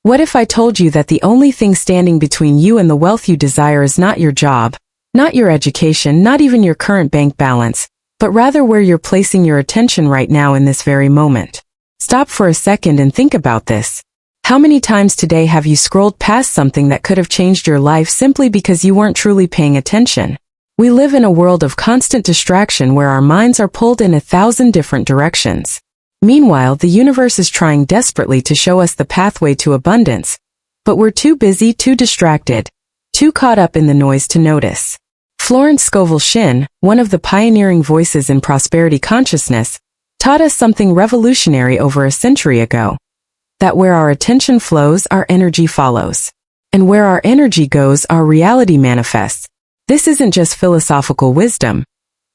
What if I told you that the only thing standing between you and the wealth you desire is not your job, not your education, not even your current bank balance, but rather where you're placing your attention right now in this very moment? Stop for a second and think about this. How many times today have you scrolled past something that could have changed your life simply because you weren't truly paying attention? We live in a world of constant distraction where our minds are pulled in 1,000 different directions. Meanwhile, the universe is trying desperately to show us the pathway to abundance, but we're too busy, too distracted, too caught up in the noise to notice. Florence Scovel Shinn, one of the pioneering voices in prosperity consciousness, taught us something revolutionary over a century ago. That where our attention flows, our energy follows. And where our energy goes, our reality manifests. This isn't just philosophical wisdom.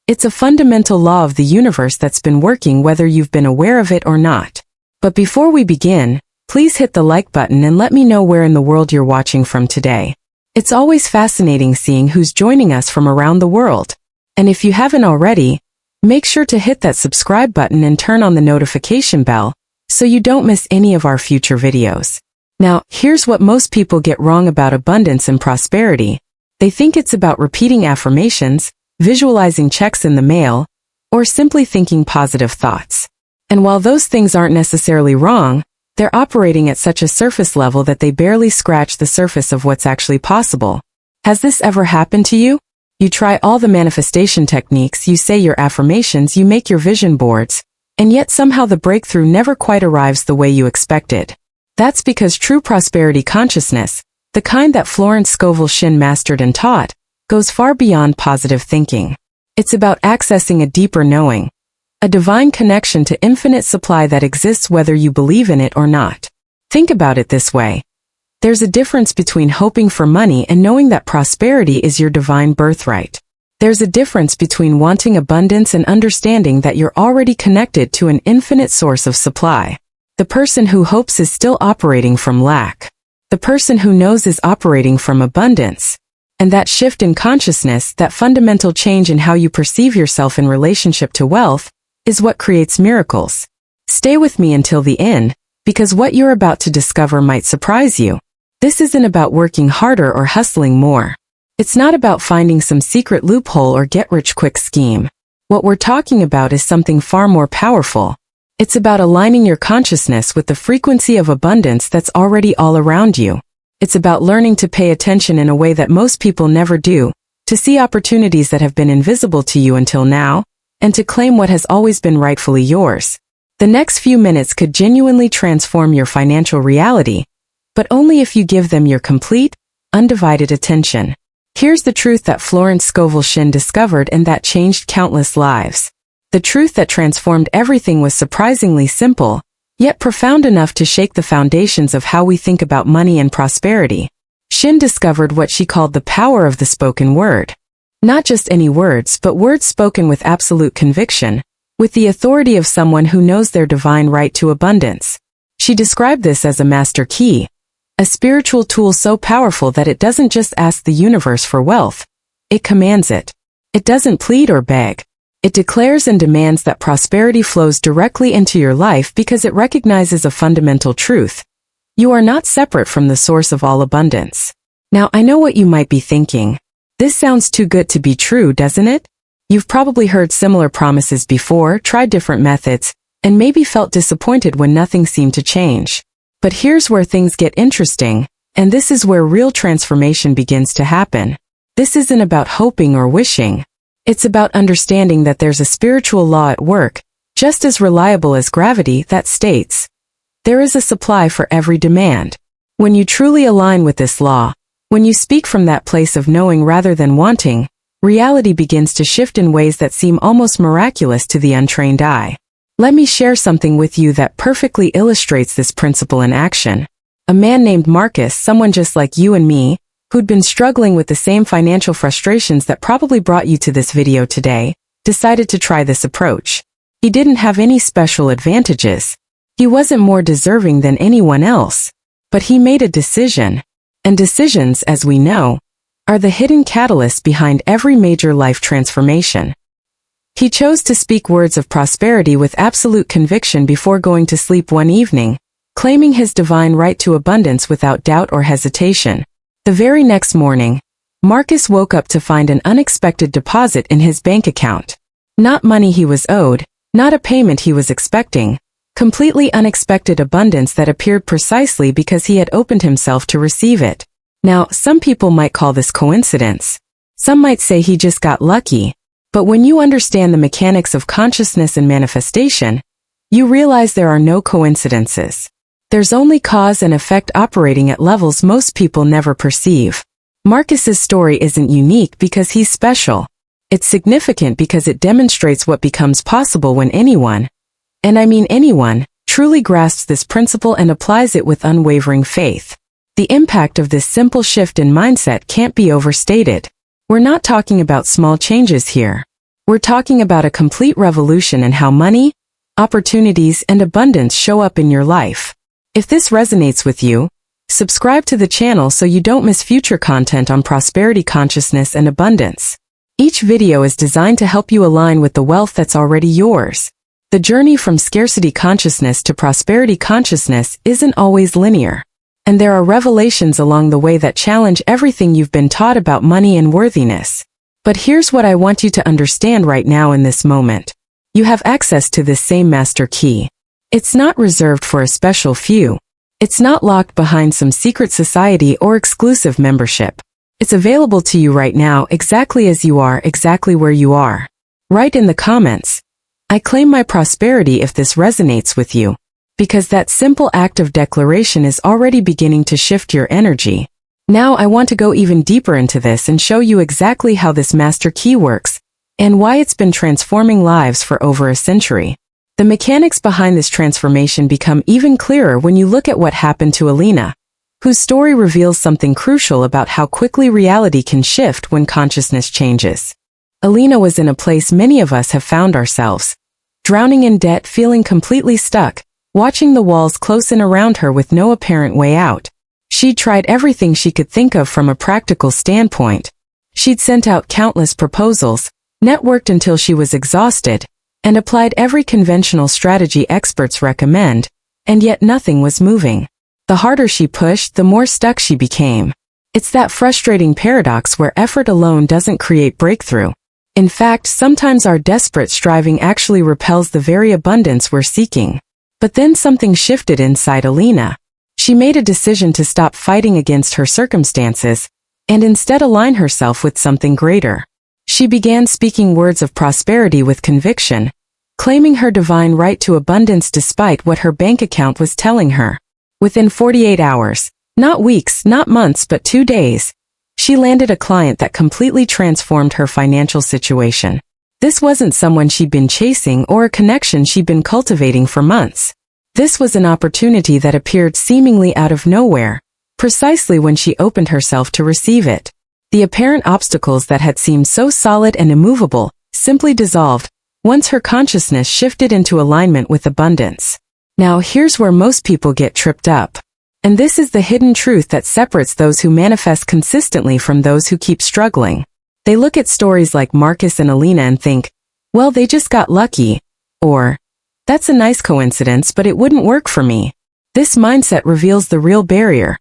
It's a fundamental law of the universe that's been working whether you've been aware of it or not. But before we begin, please hit the like button and let me know where in the world you're watching from today. It's always fascinating seeing who's joining us from around the world. And if you haven't already, make sure to hit that subscribe button and turn on the notification bell so you don't miss any of our future videos. Now, here's what most people get wrong about abundance and prosperity. They think it's about repeating affirmations, visualizing checks in the mail, or simply thinking positive thoughts. And while those things aren't necessarily wrong, they're operating at such a surface level that they barely scratch the surface of what's actually possible. Has this ever happened to you? You try all the manifestation techniques, you say your affirmations, you make your vision boards, and yet somehow the breakthrough never quite arrives the way you expected. That's because true prosperity consciousness, the kind that Florence Scovel Shinn mastered and taught, goes far beyond positive thinking. It's about accessing a deeper knowing, a divine connection to infinite supply that exists whether you believe in it or not. Think about it this way. There's a difference between hoping for money and knowing that prosperity is your divine birthright. There's a difference between wanting abundance and understanding that you're already connected to an infinite source of supply. The person who hopes is still operating from lack. The person who knows is operating from abundance. And that shift in consciousness, that fundamental change in how you perceive yourself in relationship to wealth, is what creates miracles. Stay with me until the end, because what you're about to discover might surprise you. This isn't about working harder or hustling more. It's not about finding some secret loophole or get-rich-quick scheme. What we're talking about is something far more powerful. It's about aligning your consciousness with the frequency of abundance that's already all around you. It's about learning to pay attention in a way that most people never do, to see opportunities that have been invisible to you until now, and to claim what has always been rightfully yours. The next few minutes could genuinely transform your financial reality, but only if you give them your complete, undivided attention. Here's the truth that Florence Scovel Shinn discovered and that changed countless lives. The truth that transformed everything was surprisingly simple, yet profound enough to shake the foundations of how we think about money and prosperity. Shinn discovered what she called the power of the spoken word. Not just any words, but words spoken with absolute conviction, with the authority of someone who knows their divine right to abundance. She described this as a master key, a spiritual tool so powerful that it doesn't just ask the universe for wealth, it commands it. It doesn't plead or beg. It declares and demands that prosperity flows directly into your life because it recognizes a fundamental truth. You are not separate from the source of all abundance. Now, I know what you might be thinking. This sounds too good to be true, doesn't it? You've probably heard similar promises before, tried different methods, and maybe felt disappointed when nothing seemed to change. But here's where things get interesting, and this is where real transformation begins to happen. This isn't about hoping or wishing. It's about understanding that there's a spiritual law at work, just as reliable as gravity, that states, there is a supply for every demand. When you truly align with this law, when you speak from that place of knowing rather than wanting, reality begins to shift in ways that seem almost miraculous to the untrained eye. Let me share something with you that perfectly illustrates this principle in action. A man named Marcus, someone just like you and me, who'd been struggling with the same financial frustrations that probably brought you to this video today, decided to try this approach. He didn't have any special advantages. He wasn't more deserving than anyone else. But he made a decision. And decisions, as we know, are the hidden catalyst behind every major life transformation. He chose to speak words of prosperity with absolute conviction before going to sleep one evening, claiming his divine right to abundance without doubt or hesitation. The very next morning, Marcus woke up to find an unexpected deposit in his bank account. Not money he was owed, not a payment he was expecting, completely unexpected abundance that appeared precisely because he had opened himself to receive it. Now, some people might call this coincidence. Some might say he just got lucky. But when you understand the mechanics of consciousness and manifestation, you realize there are no coincidences. There's only cause and effect operating at levels most people never perceive. Marcus's story isn't unique because he's special. It's significant because it demonstrates what becomes possible when anyone, and I mean anyone, truly grasps this principle and applies it with unwavering faith. The impact of this simple shift in mindset can't be overstated. We're not talking about small changes here. We're talking about a complete revolution in how money, opportunities, and abundance show up in your life. If this resonates with you, subscribe to the channel so you don't miss future content on prosperity consciousness and abundance. Each video is designed to help you align with the wealth that's already yours. The journey from scarcity consciousness to prosperity consciousness isn't always linear. And there are revelations along the way that challenge everything you've been taught about money and worthiness. But here's what I want you to understand right now in this moment. You have access to this same master key. It's not reserved for a special few. It's not locked behind some secret society or exclusive membership. It's available to you right now exactly as you are, exactly where you are. Write in the comments, "I claim my prosperity," if this resonates with you. Because that simple act of declaration is already beginning to shift your energy. Now I want to go even deeper into this and show you exactly how this master key works, and why it's been transforming lives for over a century. The mechanics behind this transformation become even clearer when you look at what happened to Alina, whose story reveals something crucial about how quickly reality can shift when consciousness changes. Alina was in a place many of us have found ourselves, drowning in debt, feeling completely stuck, watching the walls close in around her with no apparent way out. She'd tried everything she could think of from a practical standpoint. She'd sent out countless proposals, networked until she was exhausted, and applied every conventional strategy experts recommend, and yet nothing was moving. The harder she pushed, the more stuck she became. It's that frustrating paradox where effort alone doesn't create breakthrough. In fact, sometimes our desperate striving actually repels the very abundance we're seeking. But then something shifted inside Alina. She made a decision to stop fighting against her circumstances, and instead align herself with something greater. She began speaking words of prosperity with conviction, claiming her divine right to abundance despite what her bank account was telling her. Within 48 hours, not weeks, not months, but 2 days, she landed a client that completely transformed her financial situation. This wasn't someone she'd been chasing or a connection she'd been cultivating for months. This was an opportunity that appeared seemingly out of nowhere, precisely when she opened herself to receive it. The apparent obstacles that had seemed so solid and immovable simply dissolved once her consciousness shifted into alignment with abundance. Now here's where most people get tripped up. And this is the hidden truth that separates those who manifest consistently from those who keep struggling. They look at stories like Marcus and Alina and think, well, they just got lucky, or, that's a nice coincidence, but it wouldn't work for me. This mindset reveals the real barrier.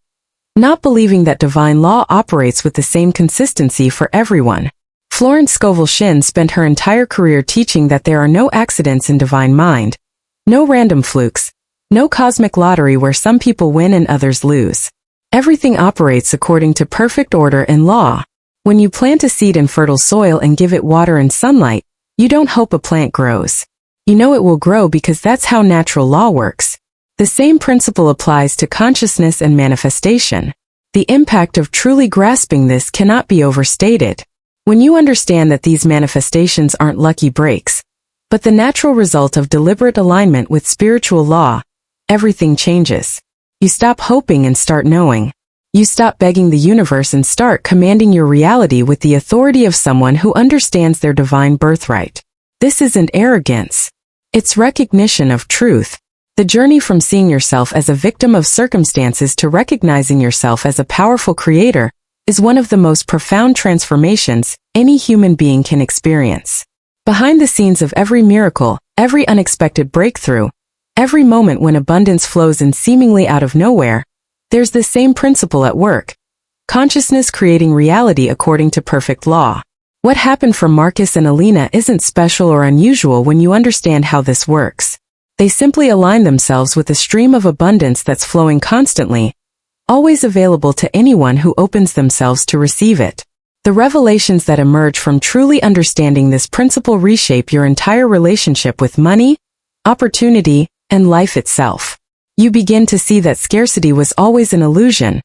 Not believing that divine law operates with the same consistency for everyone. Florence Scovel Shinn spent her entire career teaching that there are no accidents in divine mind, no random flukes, no cosmic lottery where some people win and others lose. Everything operates according to perfect order and law. When you plant a seed in fertile soil and give it water and sunlight, you don't hope a plant grows. You know it will grow because that's how natural law works. The same principle applies to consciousness and manifestation. The impact of truly grasping this cannot be overstated. When you understand that these manifestations aren't lucky breaks, but the natural result of deliberate alignment with spiritual law, everything changes. You stop hoping and start knowing. You stop begging the universe and start commanding your reality with the authority of someone who understands their divine birthright. This isn't arrogance. It's recognition of truth. The journey from seeing yourself as a victim of circumstances to recognizing yourself as a powerful creator is one of the most profound transformations any human being can experience. Behind the scenes of every miracle, every unexpected breakthrough, Every moment when abundance flows in seemingly out of nowhere, there's the same principle at work. Consciousness creating reality according to perfect law. What happened for Marcus and Alina isn't special or unusual when you understand how this works. They simply align themselves with a stream of abundance that's flowing constantly, always available to anyone who opens themselves to receive it. The revelations that emerge from truly understanding this principle reshape your entire relationship with money, opportunity, and life itself. You begin to see that scarcity was always an illusion,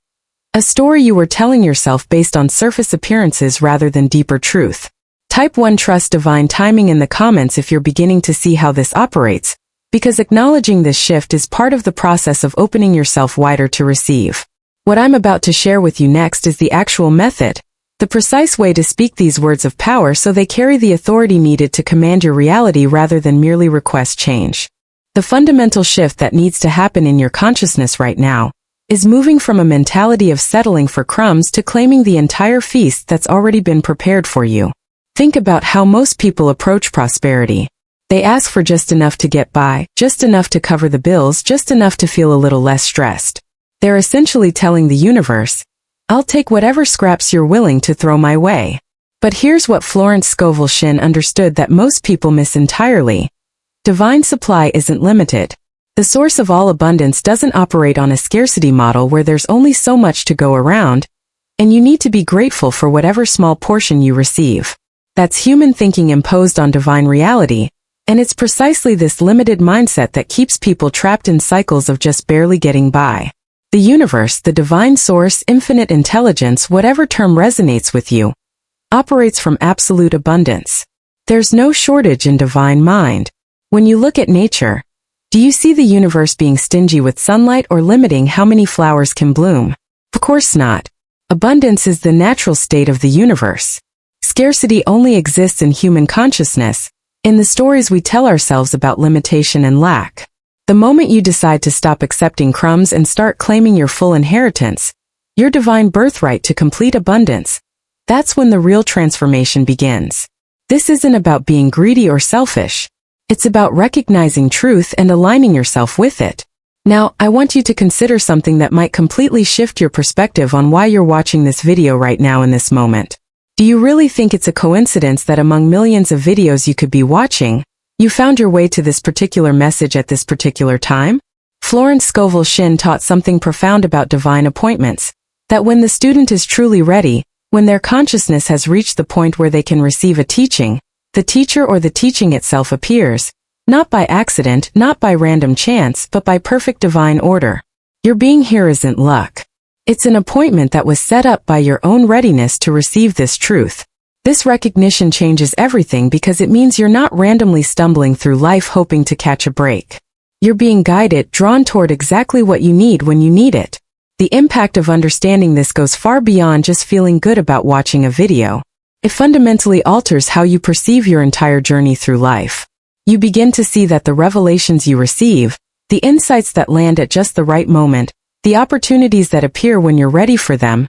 a story you were telling yourself based on surface appearances rather than deeper truth. Type 1 Trust divine timing in the comments if you're beginning to see how this operates, because acknowledging this shift is part of the process of opening yourself wider to receive. What I'm about to share with you next is the actual method, the precise way to speak these words of power so they carry the authority needed to command your reality rather than merely request change. The fundamental shift that needs to happen in your consciousness right now is moving from a mentality of settling for crumbs to claiming the entire feast that's already been prepared for you. Think about how most people approach prosperity. They ask for just enough to get by, just enough to cover the bills, just enough to feel a little less stressed. They're essentially telling the universe, I'll take whatever scraps you're willing to throw my way. But here's what Florence Scovel Shinn understood that most people miss entirely. Divine supply isn't limited. The source of all abundance doesn't operate on a scarcity model where there's only so much to go around, and you need to be grateful for whatever small portion you receive. That's human thinking imposed on divine reality, and it's precisely this limited mindset that keeps people trapped in cycles of just barely getting by. The universe, the divine source, infinite intelligence, whatever term resonates with you, operates from absolute abundance. There's no shortage in divine mind. When you look at nature, do you see the universe being stingy with sunlight or limiting how many flowers can bloom? Of course not. Abundance is the natural state of the universe. Scarcity only exists in human consciousness, in the stories we tell ourselves about limitation and lack. The moment you decide to stop accepting crumbs and start claiming your full inheritance, your divine birthright to complete abundance, that's when the real transformation begins. This isn't about being greedy or selfish. It's about recognizing truth and aligning yourself with it. Now, I want you to consider something that might completely shift your perspective on why you're watching this video right now in this moment. Do you really think it's a coincidence that among millions of videos you could be watching, you found your way to this particular message at this particular time? Florence Scovel Shinn taught something profound about divine appointments, that when the student is truly ready, when their consciousness has reached the point where they can receive a teaching, the teacher or the teaching itself appears, not by accident, not by random chance, but by perfect divine order. Your being here isn't luck. It's an appointment that was set up by your own readiness to receive this truth. This recognition changes everything because it means you're not randomly stumbling through life hoping to catch a break. You're being guided, drawn toward exactly what you need when you need it. The impact of understanding this goes far beyond just feeling good about watching a video. It fundamentally alters how you perceive your entire journey through life. You begin to see that the revelations you receive, the insights that land at just the right moment, the opportunities that appear when you're ready for them,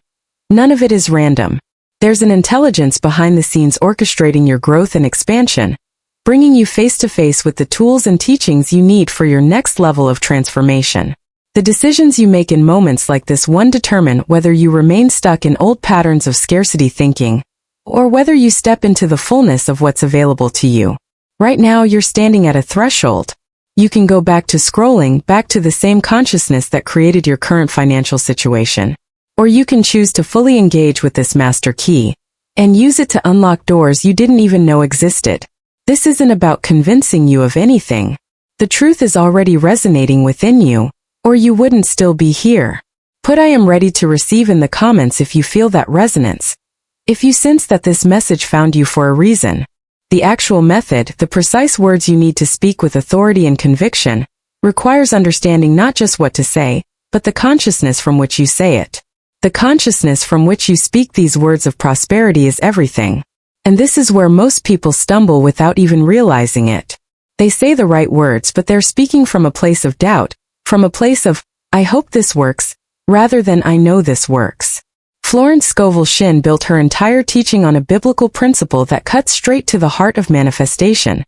none of it is random. There's an intelligence behind the scenes orchestrating your growth and expansion, bringing you face to face with the tools and teachings you need for your next level of transformation. The decisions you make in moments like this one determine whether you remain stuck in old patterns of scarcity thinking, or whether you step into the fullness of what's available to you. Right now you're standing at a threshold. You can go back to scrolling, back to the same consciousness that created your current financial situation. Or you can choose to fully engage with this master key, and use it to unlock doors you didn't even know existed. This isn't about convincing you of anything. The truth is already resonating within you, or you wouldn't still be here. Put I am ready to receive in the comments if you feel that resonance. If you sense that this message found you for a reason. The actual method, the precise words you need to speak with authority and conviction, requires understanding not just what to say, but the consciousness from which you say it. The consciousness from which you speak these words of prosperity is everything. And this is where most people stumble without even realizing it. They say the right words, but they're speaking from a place of doubt, from a place of, I hope this works, rather than I know this works. Florence Scovel Shinn built her entire teaching on a biblical principle that cuts straight to the heart of manifestation.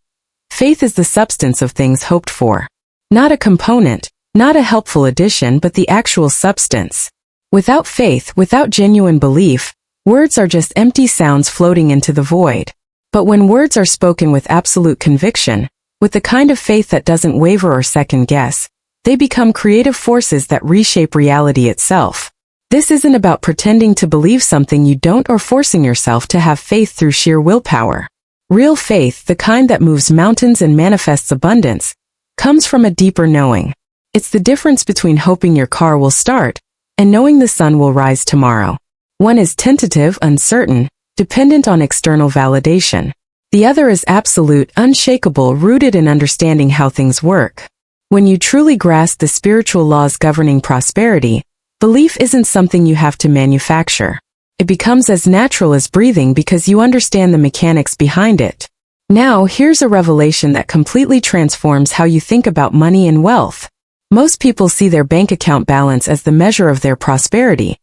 Faith is the substance of things hoped for. Not a component, not a helpful addition, but the actual substance. Without faith, without genuine belief, words are just empty sounds floating into the void. But when words are spoken with absolute conviction, with the kind of faith that doesn't waver or second guess, they become creative forces that reshape reality itself. This isn't about pretending to believe something you don't or forcing yourself to have faith through sheer willpower. Real faith, the kind that moves mountains and manifests abundance, comes from a deeper knowing. It's the difference between hoping your car will start and knowing the sun will rise tomorrow. One is tentative, uncertain, dependent on external validation. The other is absolute, unshakable, rooted in understanding how things work. When you truly grasp the spiritual laws governing prosperity, belief isn't something you have to manufacture. It becomes as natural as breathing because you understand the mechanics behind it. Now, here's a revelation that completely transforms how you think about money and wealth. Most people see their bank account balance as the measure of their prosperity,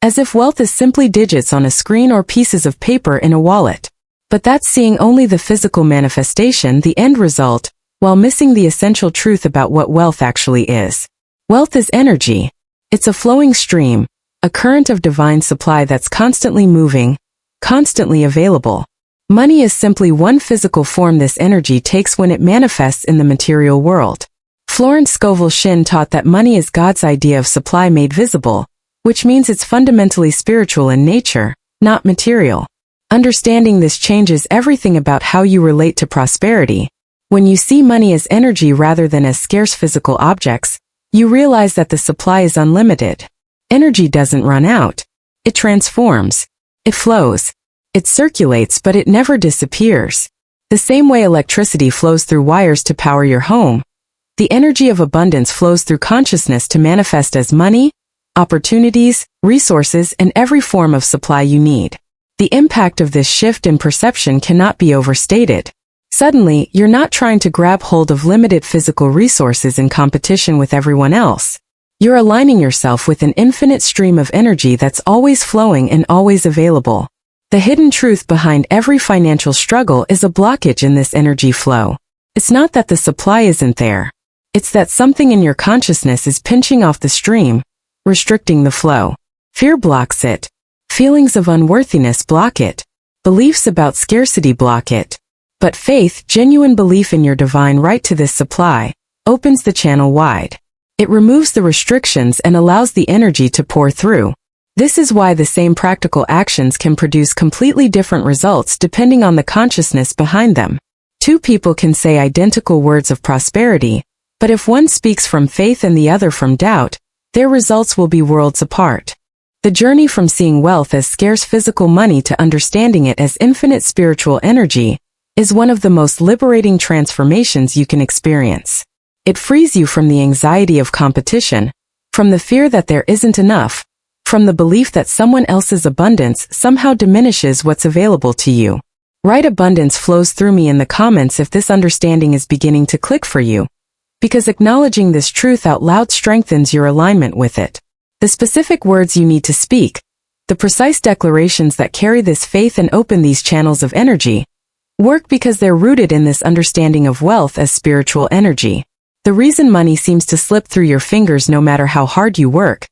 as if wealth is simply digits on a screen or pieces of paper in a wallet. But that's seeing only the physical manifestation, the end result, while missing the essential truth about what wealth actually is. Wealth is energy. It's a flowing stream, a current of divine supply that's constantly moving, constantly available. Money is simply one physical form this energy takes when it manifests in the material world. Florence Scovel Shinn taught that money is God's idea of supply made visible, which means it's fundamentally spiritual in nature, not material. Understanding this changes everything about how you relate to prosperity. When you see money as energy rather than as scarce physical objects, you realize that the supply is unlimited. Energy doesn't run out. It transforms. It flows. It circulates, but it never disappears. The same way electricity flows through wires to power your home, the energy of abundance flows through consciousness to manifest as money, opportunities, resources, and every form of supply you need. The impact of this shift in perception cannot be overstated. Suddenly, you're not trying to grab hold of limited physical resources in competition with everyone else. You're aligning yourself with an infinite stream of energy that's always flowing and always available. The hidden truth behind every financial struggle is a blockage in this energy flow. It's not that the supply isn't there. It's that something in your consciousness is pinching off the stream, restricting the flow. Fear blocks it. Feelings of unworthiness block it. Beliefs about scarcity block it. But faith, genuine belief in your divine right to this supply, opens the channel wide. It removes the restrictions and allows the energy to pour through. This is why the same practical actions can produce completely different results depending on the consciousness behind them. Two people can say identical words of prosperity, but if one speaks from faith and the other from doubt, their results will be worlds apart. The journey from seeing wealth as scarce physical money to understanding it as infinite spiritual energy is one of the most liberating transformations you can experience. It frees you from the anxiety of competition, from the fear that there isn't enough, from the belief that someone else's abundance somehow diminishes what's available to you. Write abundance flows through me in the comments if this understanding is beginning to click for you, because acknowledging this truth out loud strengthens your alignment with it. The specific words you need to speak, the precise declarations that carry this faith and open these channels of energy, work because they're rooted in this understanding of wealth as spiritual energy. The reason money seems to slip through your fingers no matter how hard you work,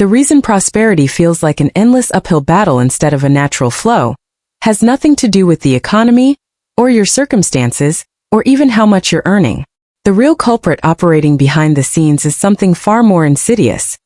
the reason prosperity feels like an endless uphill battle instead of a natural flow, has nothing to do with the economy, or your circumstances, or even how much you're earning. The real culprit operating behind the scenes is something far more insidious.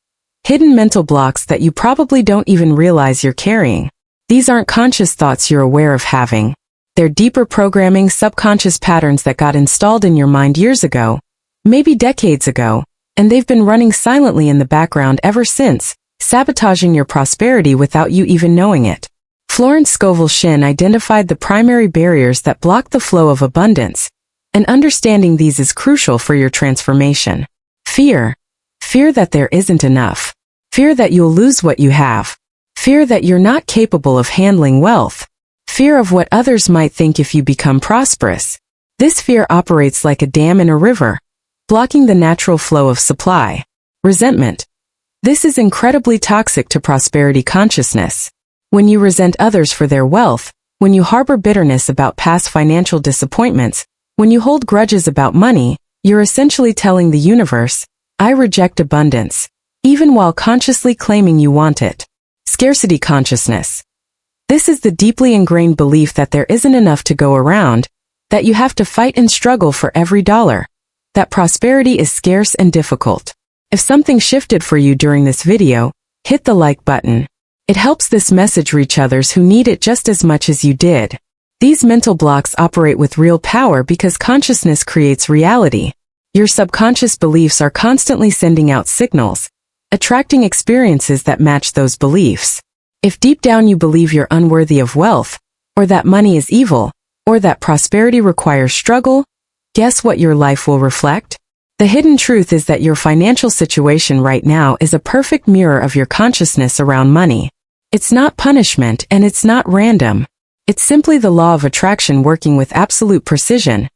Hidden mental blocks that you probably don't even realize you're carrying. These aren't conscious thoughts you're aware of having. They're deeper programming, subconscious patterns that got installed in your mind years ago, maybe decades ago, and they've been running silently in the background ever since, sabotaging your prosperity without you even knowing it. Florence Scovel Shinn identified the primary barriers that block the flow of abundance, and understanding these is crucial for your transformation. Fear. Fear that there isn't enough. Fear that you'll lose what you have. Fear that you're not capable of handling wealth. Fear of what others might think if you become prosperous. This fear operates like a dam in a river, blocking the natural flow of supply. Resentment. This is incredibly toxic to prosperity consciousness. When you resent others for their wealth, when you harbor bitterness about past financial disappointments, when you hold grudges about money, You're essentially telling the universe, I reject abundance, even while consciously claiming you want it. Scarcity consciousness. This is the deeply ingrained belief that there isn't enough to go around, that you have to fight and struggle for every dollar, that prosperity is scarce and difficult. If something shifted for you during this video, hit the like button. It helps this message reach others who need it just as much as you did. These mental blocks operate with real power because consciousness creates reality. Your subconscious beliefs are constantly sending out signals, attracting experiences that match those beliefs. If deep down you believe you're unworthy of wealth, or that money is evil, or that prosperity requires struggle, guess what your life will reflect? The hidden truth is that your financial situation right now is a perfect mirror of your consciousness around money. It's not punishment and it's not random. It's simply the law of attraction working with absolute precision,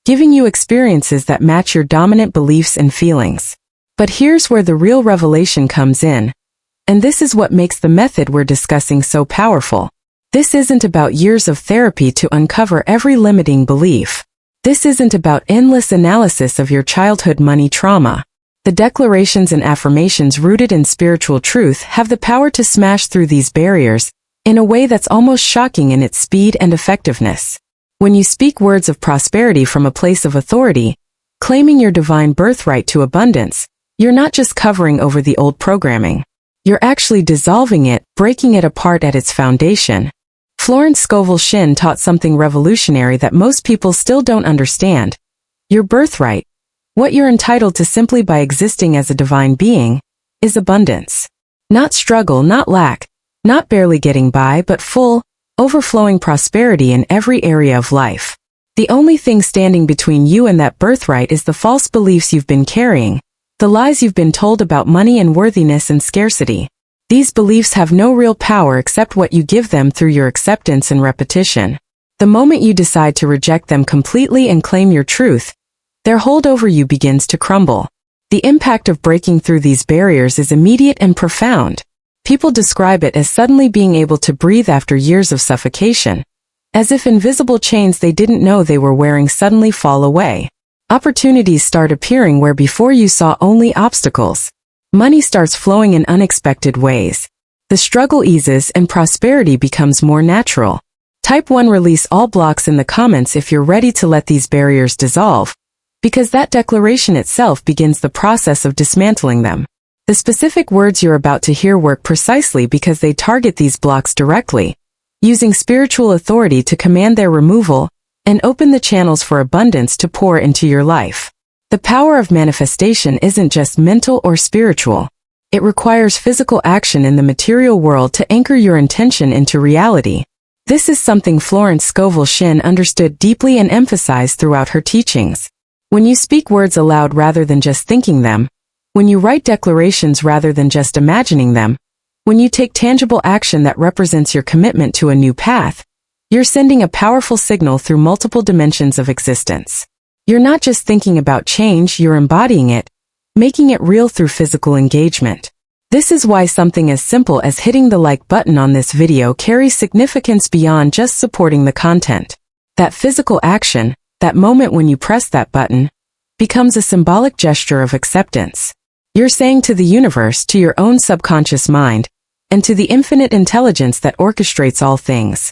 giving you experiences that match your dominant beliefs and feelings. But here's where the real revelation comes in. And this is what makes the method we're discussing so powerful. This isn't about years of therapy to uncover every limiting belief. This isn't about endless analysis of your childhood money trauma. The declarations and affirmations rooted in spiritual truth have the power to smash through these barriers in a way that's almost shocking in its speed and effectiveness. When you speak words of prosperity from a place of authority, claiming your divine birthright to abundance, you're not just covering over the old programming. You're actually dissolving it, breaking it apart at its foundation. Florence Scovel Shinn taught something revolutionary that most people still don't understand. Your birthright, what you're entitled to simply by existing as a divine being, is abundance. Not struggle, not lack, not barely getting by, but full, overflowing prosperity in every area of life. The only thing standing between you and that birthright is the false beliefs you've been carrying, the lies you've been told about money and worthiness and scarcity. These beliefs have no real power except what you give them through your acceptance and repetition. The moment you decide to reject them completely and claim your truth, their hold over you begins to crumble. The impact of breaking through these barriers is immediate and profound. People describe it as suddenly being able to breathe after years of suffocation, as if invisible chains they didn't know they were wearing suddenly fall away. Opportunities start appearing where before you saw only obstacles. Money starts flowing in unexpected ways. The struggle eases and prosperity becomes more natural. Type 1 release all blocks in the comments if you're ready to let these barriers dissolve, because that declaration itself begins the process of dismantling them. The specific words you're about to hear work precisely because they target these blocks directly, using spiritual authority to command their removal and open the channels for abundance to pour into your life. The power of manifestation isn't just mental or spiritual. It requires physical action in the material world to anchor your intention into reality. This is something Florence Scovel Shinn understood deeply and emphasized throughout her teachings. When you speak words aloud rather than just thinking them, when you write declarations rather than just imagining them, when you take tangible action that represents your commitment to a new path, you're sending a powerful signal through multiple dimensions of existence. You're not just thinking about change, you're embodying it, making it real through physical engagement. This is why something as simple as hitting the like button on this video carries significance beyond just supporting the content. That physical action, that moment when you press that button, becomes a symbolic gesture of acceptance. You're saying to the universe, to your own subconscious mind, and to the infinite intelligence that orchestrates all things,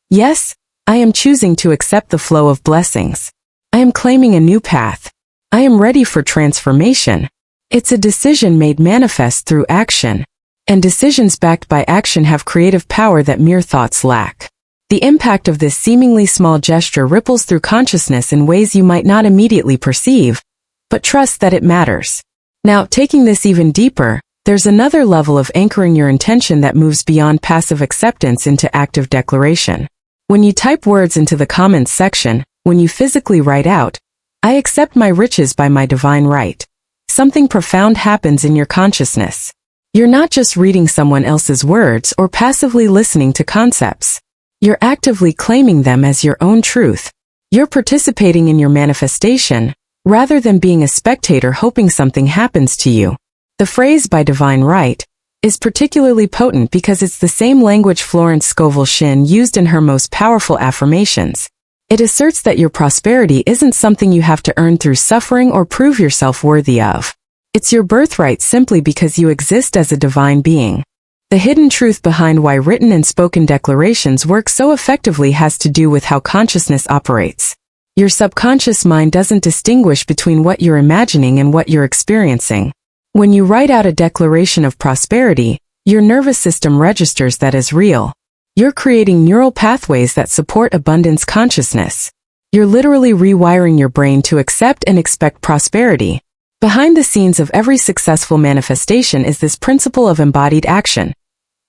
yes, I am choosing to accept the flow of blessings. I am claiming a new path. I am ready for transformation. It's a decision made manifest through action. And decisions backed by action have creative power that mere thoughts lack. The impact of this seemingly small gesture ripples through consciousness in ways you might not immediately perceive, but trust that it matters. Now, taking this even deeper, there's another level of anchoring your intention that moves beyond passive acceptance into active declaration. When you type words into the comments section, when you physically write out, I accept my riches by my divine right, something profound happens in your consciousness. You're not just reading someone else's words or passively listening to concepts. You're actively claiming them as your own truth. You're participating in your manifestation, rather than being a spectator hoping something happens to you. The phrase by divine right is particularly potent because it's the same language Florence Scovel Shinn used in her most powerful affirmations. It asserts that your prosperity isn't something you have to earn through suffering or prove yourself worthy of. It's your birthright simply because you exist as a divine being. The hidden truth behind why written and spoken declarations work so effectively has to do with how consciousness operates. Your subconscious mind doesn't distinguish between what you're imagining and what you're experiencing. When you write out a declaration of prosperity, your nervous system registers that as real. You're creating neural pathways that support abundance consciousness. You're literally rewiring your brain to accept and expect prosperity. Behind the scenes of every successful manifestation is this principle of embodied action.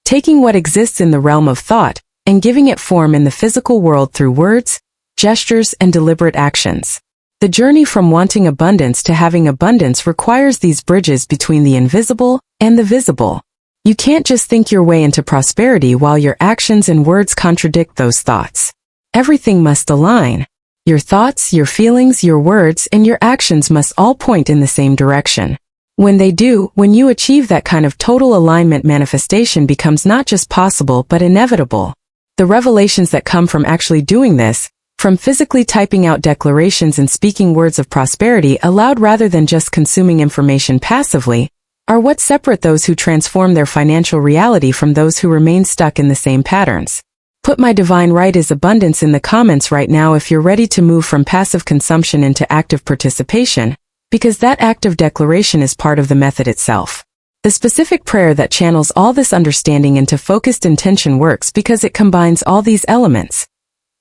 Taking what exists in the realm of thought and giving it form in the physical world through words, gestures, and deliberate actions. The journey from wanting abundance to having abundance requires these bridges between the invisible and the visible. You can't just think your way into prosperity while your actions and words contradict those thoughts. Everything must align. Your thoughts, your feelings, your words, and your actions must all point in the same direction. When they do, when you achieve that kind of total alignment, manifestation becomes not just possible but inevitable. The revelations that come from actually doing this, from physically typing out declarations and speaking words of prosperity aloud rather than just consuming information passively, are what separate those who transform their financial reality from those who remain stuck in the same patterns. Put "My divine right is abundance" in the comments right now if you're ready to move from passive consumption into active participation, because that active declaration is part of the method itself. The specific prayer that channels all this understanding into focused intention works because it combines all these elements: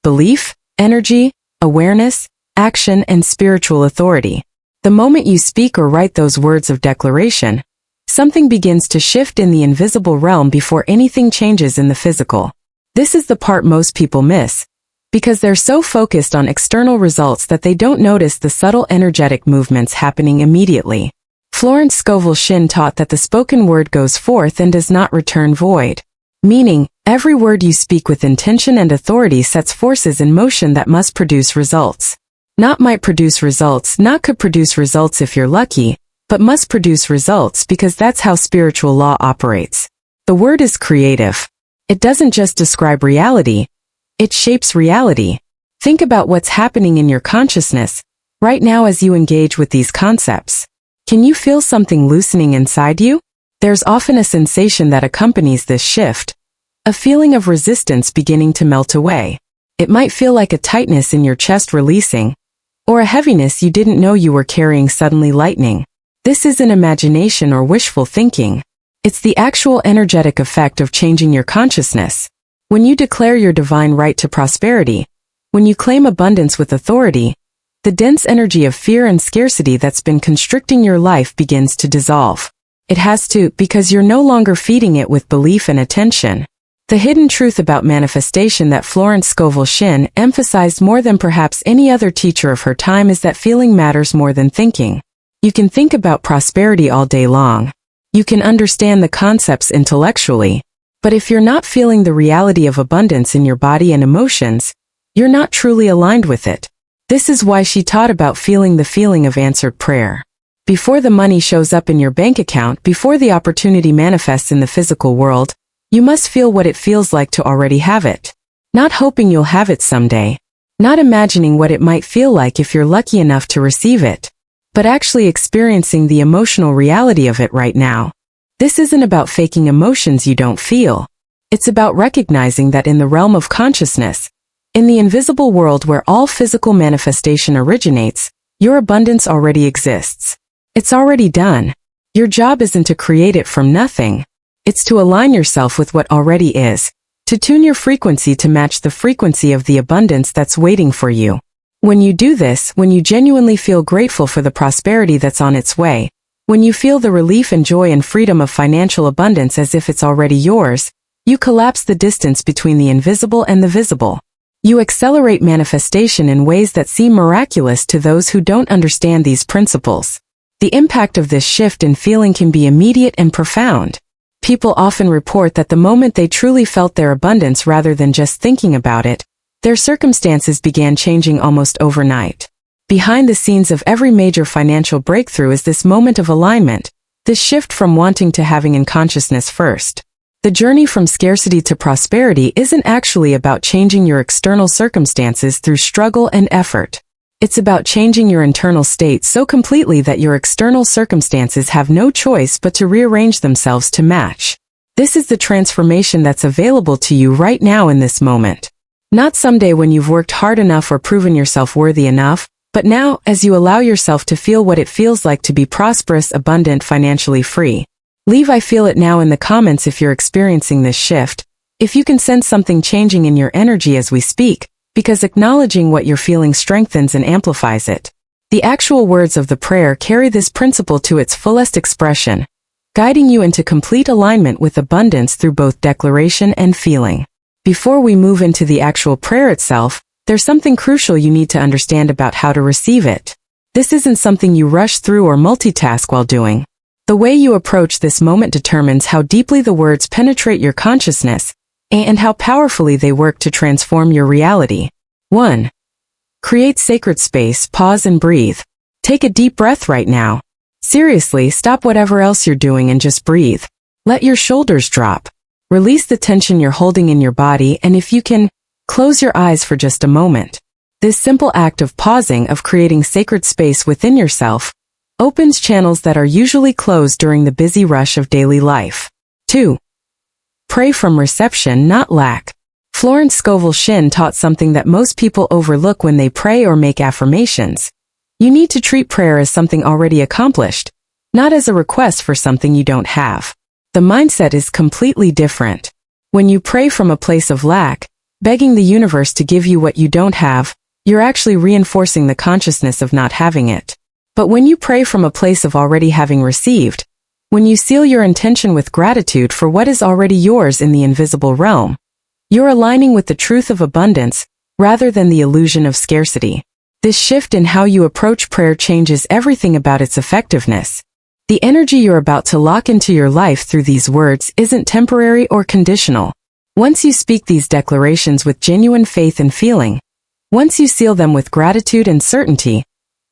belief, energy, awareness, action, and spiritual authority. The moment you speak or write those words of declaration, something begins to shift in the invisible realm before anything changes in the physical. This is the part most people miss, because they're so focused on external results that they don't notice the subtle energetic movements happening immediately. Florence Scovel Shinn taught that the spoken word goes forth and does not return void. Meaning, every word you speak with intention and authority sets forces in motion that must produce results. Not might produce results, not could produce results if you're lucky, but must produce results because that's how spiritual law operates. The word is creative. It doesn't just describe reality, it shapes reality. Think about what's happening in your consciousness right now as you engage with these concepts. Can you feel something loosening inside you? There's often a sensation that accompanies this shift, a feeling of resistance beginning to melt away. It might feel like a tightness in your chest releasing, or a heaviness you didn't know you were carrying suddenly lightening. This isn't imagination or wishful thinking. It's the actual energetic effect of changing your consciousness. When you declare your divine right to prosperity, when you claim abundance with authority, the dense energy of fear and scarcity that's been constricting your life begins to dissolve. It has to, because you're no longer feeding it with belief and attention. The hidden truth about manifestation that Florence Scovel Shinn emphasized more than perhaps any other teacher of her time is that feeling matters more than thinking. You can think about prosperity all day long. You can understand the concepts intellectually. But if you're not feeling the reality of abundance in your body and emotions, you're not truly aligned with it. This is why she taught about feeling the feeling of answered prayer. Before the money shows up in your bank account, before the opportunity manifests in the physical world, you must feel what it feels like to already have it. Not hoping you'll have it someday. Not imagining what it might feel like if you're lucky enough to receive it, but actually experiencing the emotional reality of it right now. This isn't about faking emotions you don't feel. It's about recognizing that in the realm of consciousness, in the invisible world where all physical manifestation originates, your abundance already exists. It's already done. Your job isn't to create it from nothing. It's to align yourself with what already is, to tune your frequency to match the frequency of the abundance that's waiting for you. When you do this, when you genuinely feel grateful for the prosperity that's on its way, when you feel the relief and joy and freedom of financial abundance as if it's already yours, you collapse the distance between the invisible and the visible. You accelerate manifestation in ways that seem miraculous to those who don't understand these principles. The impact of this shift in feeling can be immediate and profound. People often report that the moment they truly felt their abundance rather than just thinking about it, their circumstances began changing almost overnight. Behind the scenes of every major financial breakthrough is this moment of alignment, this shift from wanting to having in consciousness first. The journey from scarcity to prosperity isn't actually about changing your external circumstances through struggle and effort. It's about changing your internal state so completely that your external circumstances have no choice but to rearrange themselves to match. This is the transformation that's available to you right now in this moment. Not someday when you've worked hard enough or proven yourself worthy enough, but now as you allow yourself to feel what it feels like to be prosperous, abundant, financially free. Leave "I feel it now" in the comments if you're experiencing this shift, if you can sense something changing in your energy as we speak, because acknowledging what you're feeling strengthens and amplifies it. The actual words of the prayer carry this principle to its fullest expression, guiding you into complete alignment with abundance through both declaration and feeling. Before we move into the actual prayer itself, there's something crucial you need to understand about how to receive it. This isn't something you rush through or multitask while doing. The way you approach this moment determines how deeply the words penetrate your consciousness, and how powerfully they work to transform your reality. 1. Create sacred space, pause and breathe. Take a deep breath right now. Seriously, stop whatever else you're doing and just breathe. Let your shoulders drop. Release the tension you're holding in your body, and if you can, close your eyes for just a moment. This simple act of pausing, of creating sacred space within yourself, opens channels that are usually closed during the busy rush of daily life. 2. Pray from reception, not lack. Florence Scovel Shinn taught something that most people overlook when they pray or make affirmations. You need to treat prayer as something already accomplished, not as a request for something you don't have. The mindset is completely different. When you pray from a place of lack, begging the universe to give you what you don't have, you're actually reinforcing the consciousness of not having it. But when you pray from a place of already having received, when you seal your intention with gratitude for what is already yours in the invisible realm, you're aligning with the truth of abundance, rather than the illusion of scarcity. This shift in how you approach prayer changes everything about its effectiveness. The energy you're about to lock into your life through these words isn't temporary or conditional. Once you speak these declarations with genuine faith and feeling, once you seal them with gratitude and certainty,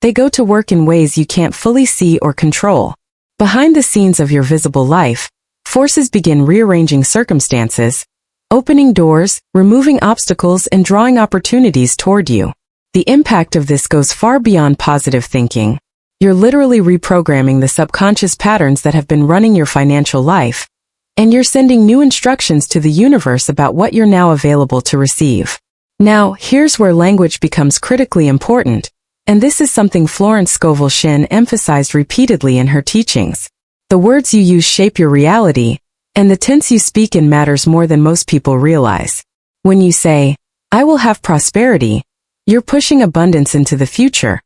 they go to work in ways you can't fully see or control. Behind the scenes of your visible life, forces begin rearranging circumstances, opening doors, removing obstacles, and drawing opportunities toward you. The impact of this goes far beyond positive thinking. You're literally reprogramming the subconscious patterns that have been running your financial life, and you're sending new instructions to the universe about what you're now available to receive. Now, here's where language becomes critically important, and this is something Florence Scovel Shinn emphasized repeatedly in her teachings. The words you use shape your reality, and the tense you speak in matters more than most people realize. When you say, "I will have prosperity," you're pushing abundance into the future,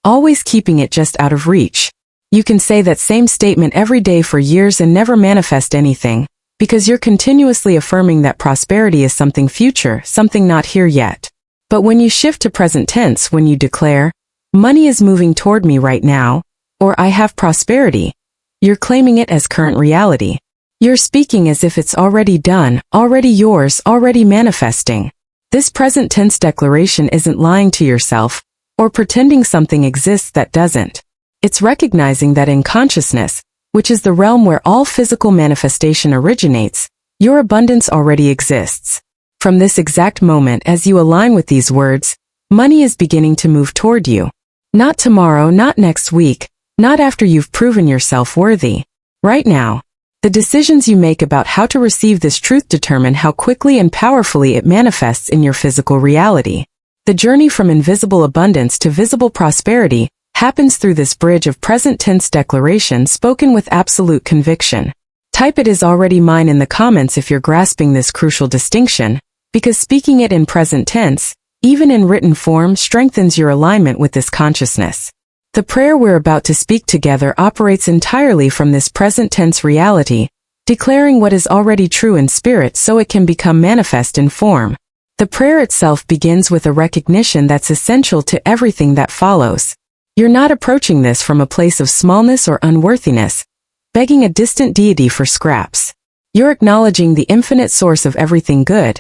always keeping it just out of reach. You can say that same statement every day for years and never manifest anything, because you're continuously affirming that prosperity is something future, something not here yet. But when you shift to present tense, when you declare, "Money is moving toward me right now," or "I have prosperity," you're claiming it as current reality. You're speaking as if it's already done, already yours, already manifesting. This present tense declaration isn't lying to yourself, or pretending something exists that doesn't. It's recognizing that in consciousness, which is the realm where all physical manifestation originates, your abundance already exists. From this exact moment, as you align with these words, money is beginning to move toward you. Not tomorrow, not next week, not after you've proven yourself worthy. Right now. The decisions you make about how to receive this truth determine how quickly and powerfully it manifests in your physical reality. The journey from invisible abundance to visible prosperity happens through this bridge of present tense declaration spoken with absolute conviction. Type "It is already mine" in the comments if you're grasping this crucial distinction, because speaking it in present tense, even in written form, strengthens your alignment with this consciousness. The prayer we're about to speak together operates entirely from this present tense reality, declaring what is already true in spirit so it can become manifest in form. The prayer itself begins with a recognition that's essential to everything that follows. You're not approaching this from a place of smallness or unworthiness, begging a distant deity for scraps. You're acknowledging the infinite source of everything good,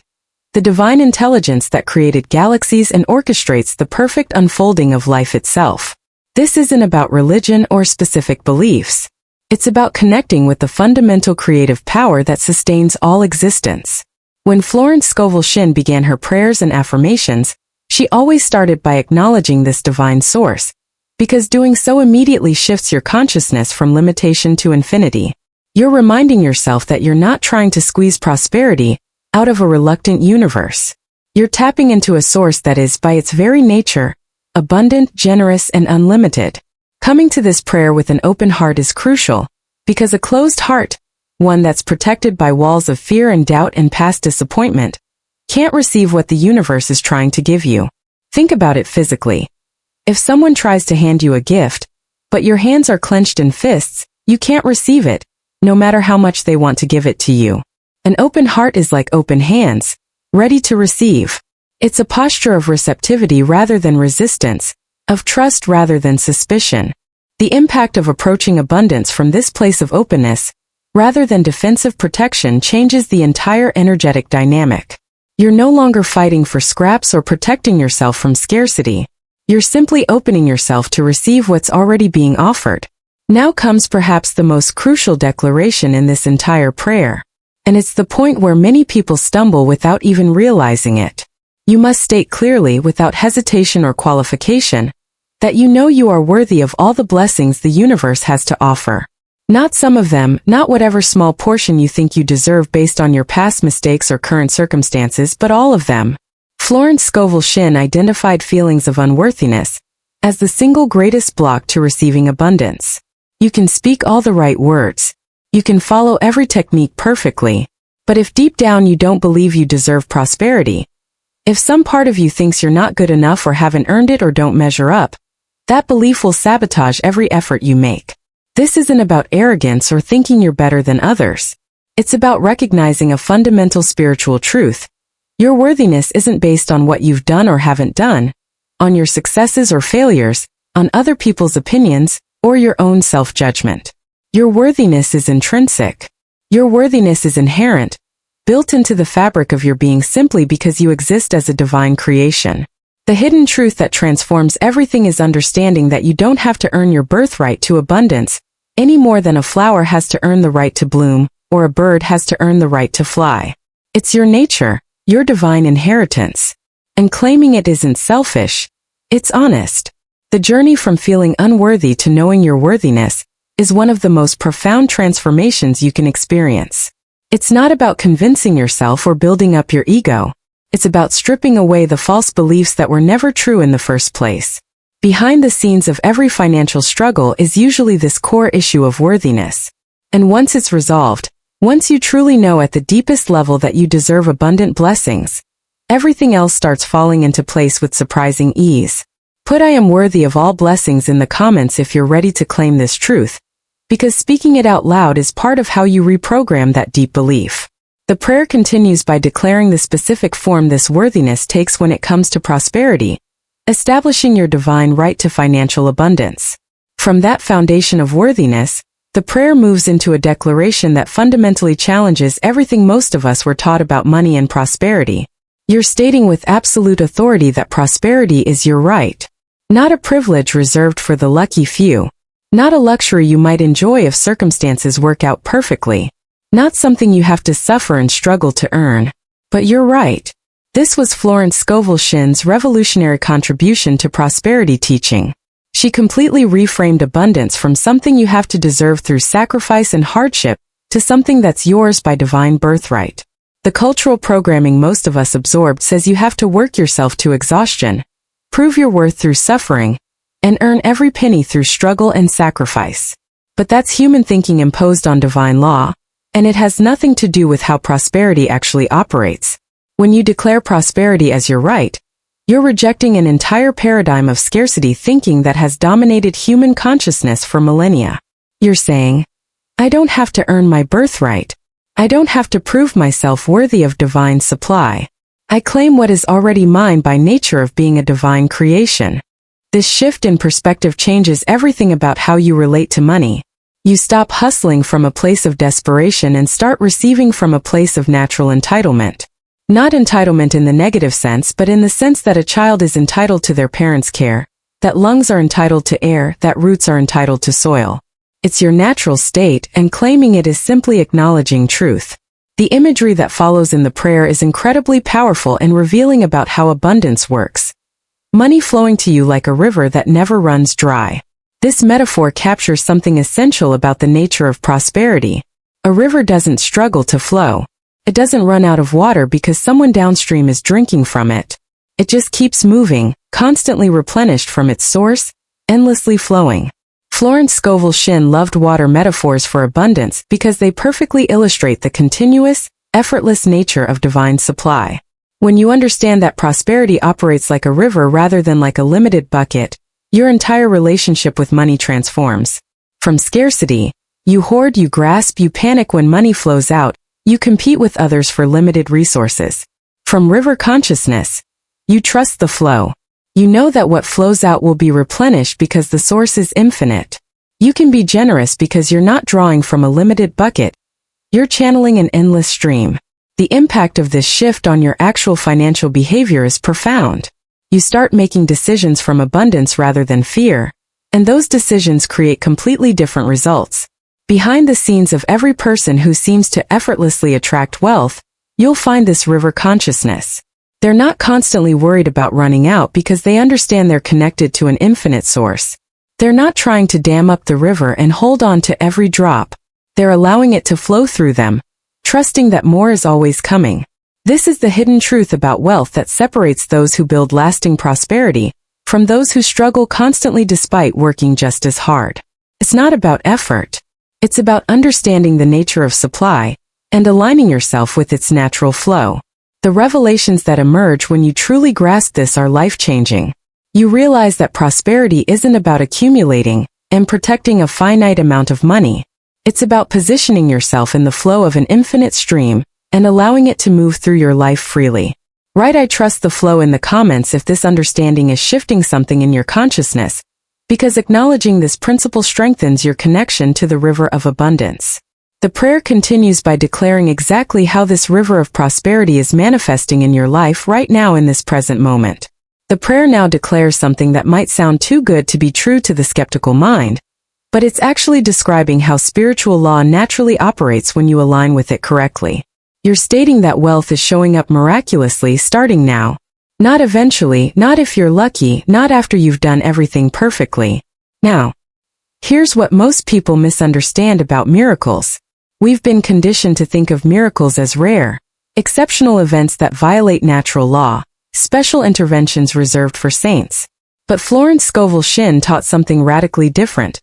the divine intelligence that created galaxies and orchestrates the perfect unfolding of life itself. This isn't about religion or specific beliefs. It's about connecting with the fundamental creative power that sustains all existence. When Florence Scovel Shinn began her prayers and affirmations, she always started by acknowledging this divine source, because doing so immediately shifts your consciousness from limitation to infinity. You're reminding yourself that you're not trying to squeeze prosperity out of a reluctant universe. You're tapping into a source that is, by its very nature, abundant, generous, and unlimited. Coming to this prayer with an open heart is crucial, because a closed heart, one that's protected by walls of fear and doubt and past disappointment, can't receive what the universe is trying to give you. Think about it physically. If someone tries to hand you a gift, but your hands are clenched in fists, you can't receive it, no matter how much they want to give it to you. An open heart is like open hands, ready to receive. It's a posture of receptivity rather than resistance, of trust rather than suspicion. The impact of approaching abundance from this place of openness, rather than defensive protection, changes the entire energetic dynamic. You're no longer fighting for scraps or protecting yourself from scarcity. You're simply opening yourself to receive what's already being offered. Now comes perhaps the most crucial declaration in this entire prayer. And it's the point where many people stumble without even realizing it. You must state clearly, without hesitation or qualification, that you know you are worthy of all the blessings the universe has to offer. Not some of them, not whatever small portion you think you deserve based on your past mistakes or current circumstances, but all of them. Florence Scovel Shinn identified feelings of unworthiness as the single greatest block to receiving abundance. You can speak all the right words. You can follow every technique perfectly. But if deep down you don't believe you deserve prosperity, if some part of you thinks you're not good enough or haven't earned it or don't measure up, that belief will sabotage every effort you make. This isn't about arrogance or thinking you're better than others. It's about recognizing a fundamental spiritual truth. Your worthiness isn't based on what you've done or haven't done, on your successes or failures, on other people's opinions, or your own self-judgment. Your worthiness is intrinsic. Your worthiness is inherent, built into the fabric of your being simply because you exist as a divine creation. The hidden truth that transforms everything is understanding that you don't have to earn your birthright to abundance, any more than a flower has to earn the right to bloom, or a bird has to earn the right to fly. It's your nature, your divine inheritance. And claiming it isn't selfish, it's honest. The journey from feeling unworthy to knowing your worthiness is one of the most profound transformations you can experience. It's not about convincing yourself or building up your ego. It's about stripping away the false beliefs that were never true in the first place. Behind the scenes of every financial struggle is usually this core issue of worthiness. And once it's resolved, once you truly know at the deepest level that you deserve abundant blessings, everything else starts falling into place with surprising ease. Put "I am worthy of all blessings" in the comments if you're ready to claim this truth, because speaking it out loud is part of how you reprogram that deep belief. The prayer continues by declaring the specific form this worthiness takes when it comes to prosperity, establishing your divine right to financial abundance. From that foundation of worthiness, the prayer moves into a declaration that fundamentally challenges everything most of us were taught about money and prosperity. You're stating with absolute authority that prosperity is your right, not a privilege reserved for the lucky few, not a luxury you might enjoy if circumstances work out perfectly, not something you have to suffer and struggle to earn. But you're right. This was Florence Scovel Shinn's revolutionary contribution to prosperity teaching. She completely reframed abundance from something you have to deserve through sacrifice and hardship to something that's yours by divine birthright. The cultural programming most of us absorbed says you have to work yourself to exhaustion, prove your worth through suffering, and earn every penny through struggle and sacrifice. But that's human thinking imposed on divine law, and it has nothing to do with how prosperity actually operates. When you declare prosperity as your right, you're rejecting an entire paradigm of scarcity thinking that has dominated human consciousness for millennia. You're saying, I don't have to earn my birthright. I don't have to prove myself worthy of divine supply. I claim what is already mine by nature of being a divine creation. This shift in perspective changes everything about how you relate to money. You stop hustling from a place of desperation and start receiving from a place of natural entitlement. Not entitlement in the negative sense, but in the sense that a child is entitled to their parents' care, that lungs are entitled to air, that roots are entitled to soil. It's your natural state, and claiming it is simply acknowledging truth. The imagery that follows in the prayer is incredibly powerful and revealing about how abundance works. Money flowing to you like a river that never runs dry. This metaphor captures something essential about the nature of prosperity. A river doesn't struggle to flow. It doesn't run out of water because someone downstream is drinking from it. It just keeps moving, constantly replenished from its source, endlessly flowing. Florence Scovel Shinn loved water metaphors for abundance because they perfectly illustrate the continuous, effortless nature of divine supply. When you understand that prosperity operates like a river rather than like a limited bucket, your entire relationship with money transforms. From scarcity, you hoard, you grasp, you panic when money flows out, you compete with others for limited resources. From river consciousness, you trust the flow. You know that what flows out will be replenished because the source is infinite. You can be generous because you're not drawing from a limited bucket. You're channeling an endless stream. The impact of this shift on your actual financial behavior is profound. You start making decisions from abundance rather than fear, and those decisions create completely different results. Behind the scenes of every person who seems to effortlessly attract wealth, you'll find this river consciousness. They're not constantly worried about running out because they understand they're connected to an infinite source. They're not trying to dam up the river and hold on to every drop. They're allowing it to flow through them, trusting that more is always coming. This is the hidden truth about wealth that separates those who build lasting prosperity from those who struggle constantly despite working just as hard. It's not about effort. It's about understanding the nature of supply and aligning yourself with its natural flow. The revelations that emerge when you truly grasp this are life-changing. You realize that prosperity isn't about accumulating and protecting a finite amount of money. It's about positioning yourself in the flow of an infinite stream and allowing it to move through your life freely. Write "I trust the flow" in the comments if this understanding is shifting something in your consciousness, because acknowledging this principle strengthens your connection to the river of abundance. The prayer continues by declaring exactly how this river of prosperity is manifesting in your life right now in this present moment. The prayer now declares something that might sound too good to be true to the skeptical mind, but it's actually describing how spiritual law naturally operates when you align with it correctly. You're stating that wealth is showing up miraculously starting now. Not eventually, not if you're lucky, not after you've done everything perfectly. Now, here's what most people misunderstand about miracles. We've been conditioned to think of miracles as rare, exceptional events that violate natural law, special interventions reserved for saints. But Florence Scovel Shinn taught something radically different,